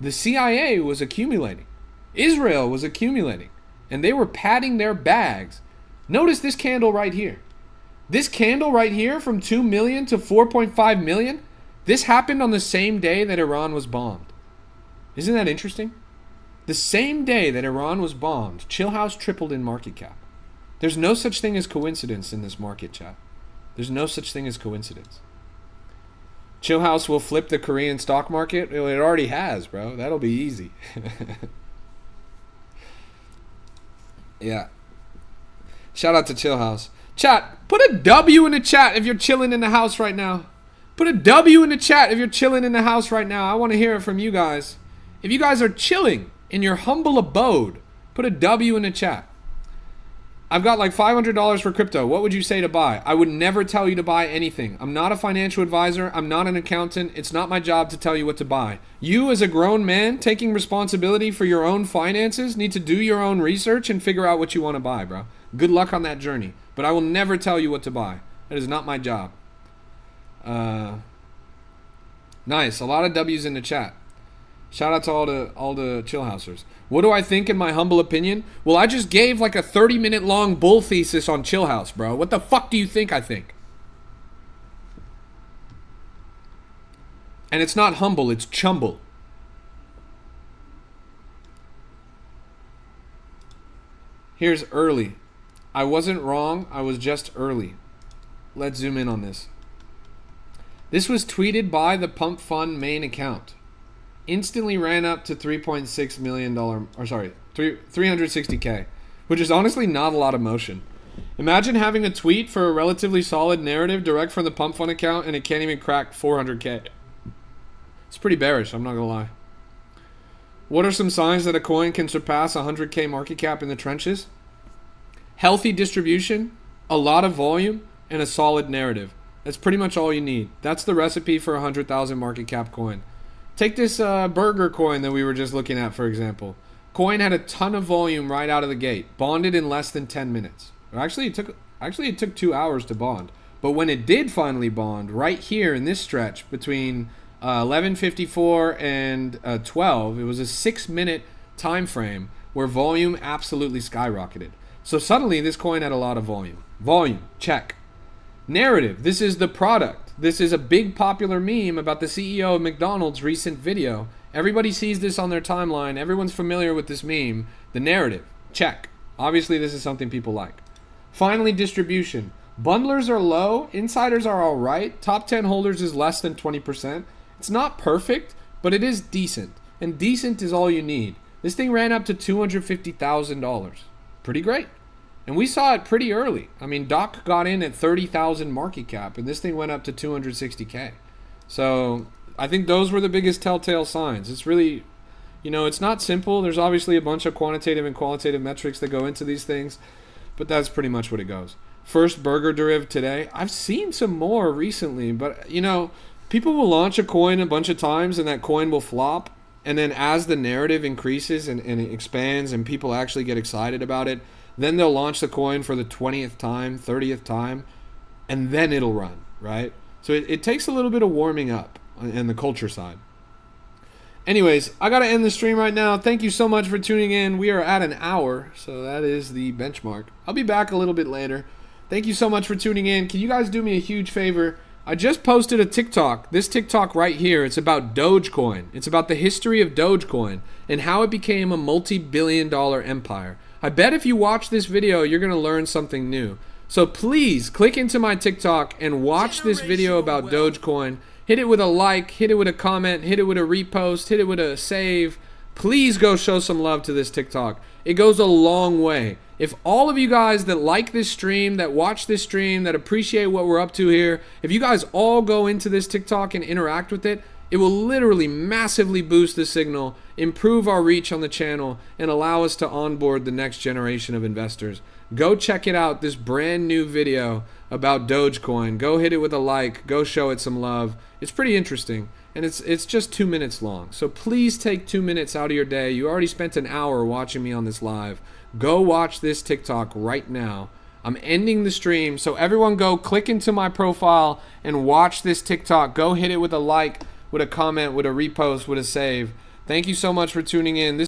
The CIA was accumulating. Israel was accumulating. And they were padding their bags. Notice this candle right here. This candle right here from 2 million to 4.5 million, this happened on the same day that Iran was bombed. Isn't that interesting? The same day that Iran was bombed, Chill House tripled in market cap. There's no such thing as coincidence in this market, chat. There's no such thing as coincidence. Chill House will flip the Korean stock market. It already has, bro. That'll be easy. Yeah. Shout out to Chill House. Chat, put a W in the chat if you're chilling in the house right now. Put a W in the chat if you're chilling in the house right now. I want to hear it from you guys. If you guys are chilling in your humble abode, put a W in the chat. I've got like $500 for crypto. What would you say to buy? I would never tell you to buy anything. I'm not a financial advisor. I'm not an accountant. It's not my job to tell you what to buy. You, as a grown man taking responsibility for your own finances, need to do your own research and figure out what you want to buy, bro. Good luck on that journey. But I will never tell you what to buy. That is not my job. Nice. A lot of W's in the chat. Shout out to all the Chill Housers. What do I think in my humble opinion? Well, I just gave like a 30-minute long bull thesis on Chill House, bro. What the fuck do you think I think? And it's not humble, it's chumble. Here's early. I wasn't wrong, I was just early. Let's zoom in on this. This was tweeted by the Pump Fund main account. Instantly ran up to $3.6 million, or sorry, 360K, which is honestly not a lot of motion. Imagine having a tweet for a relatively solid narrative direct from the Pump Fund account and it can't even crack 400K. It's pretty bearish, I'm not gonna lie. What are some signs that a coin can surpass 100K market cap in the trenches? Healthy distribution, a lot of volume, and a solid narrative. That's pretty much all you need. That's the recipe for a 100,000 market cap coin. Take this burger coin that we were just looking at, for example. Coin had a ton of volume right out of the gate, bonded in less than 10 minutes. Actually, it took 2 hours to bond. But when it did finally bond, right here in this stretch between 11:54 and 12, it was a 6-minute time frame where volume absolutely skyrocketed. So suddenly this coin had a lot of volume. Volume, check. Narrative, this is the product. This is a big popular meme about the CEO of McDonald's recent video. Everybody sees this on their timeline. Everyone's familiar with this meme. The narrative, check. Obviously, this is something people like. Finally, distribution. Bundlers are low. Insiders are all right. Top 10 holders is less than 20%. It's not perfect, but it is decent. And decent is all you need. This thing ran up to $250,000. Pretty great. And we saw it pretty early. I mean, Doc got in at 30,000 market cap, and this thing went up to 260K. So I think those were the biggest telltale signs. It's really, it's not simple. There's obviously a bunch of quantitative and qualitative metrics that go into these things, but that's pretty much what it goes. First burger deriv today. I've seen some more recently, but, people will launch a coin a bunch of times, and that coin will flop. And then as the narrative increases and it expands and people actually get excited about it, then they'll launch the coin for the 20th time, 30th time, and then it'll run, right? So it takes a little bit of warming up on the culture side. Anyways, I got to end the stream right now. Thank you so much for tuning in. We are at an hour, so that is the benchmark. I'll be back a little bit later. Thank you so much for tuning in. Can you guys do me a huge favor? I just posted a TikTok, this TikTok right here. It's about Dogecoin. It's about the history of Dogecoin and how it became a multi-billion-dollar empire. I bet if you watch this video, you're going to learn something new. So please click into my TikTok and watch this video about Dogecoin. Hit it with a like, hit it with a comment, hit it with a repost, hit it with a save. Please go show some love to this TikTok. It goes a long way. If all of you guys that like this stream, that watch this stream, that appreciate what we're up to here, if you guys all go into this TikTok and interact with it, it will literally massively boost the signal, improve our reach on the channel, and allow us to onboard the next generation of investors. Go check it out, this brand new video about Dogecoin. Go hit it with a like, go show it some love. It's pretty interesting, and it's just 2 minutes long. So please take 2 minutes out of your day. You already spent an hour watching me on this live. Go watch this TikTok right now. I'm ending the stream, so everyone go click into my profile and watch this TikTok. Go hit it with a like, with a comment, with a repost, with a save. Thank you so much for tuning in.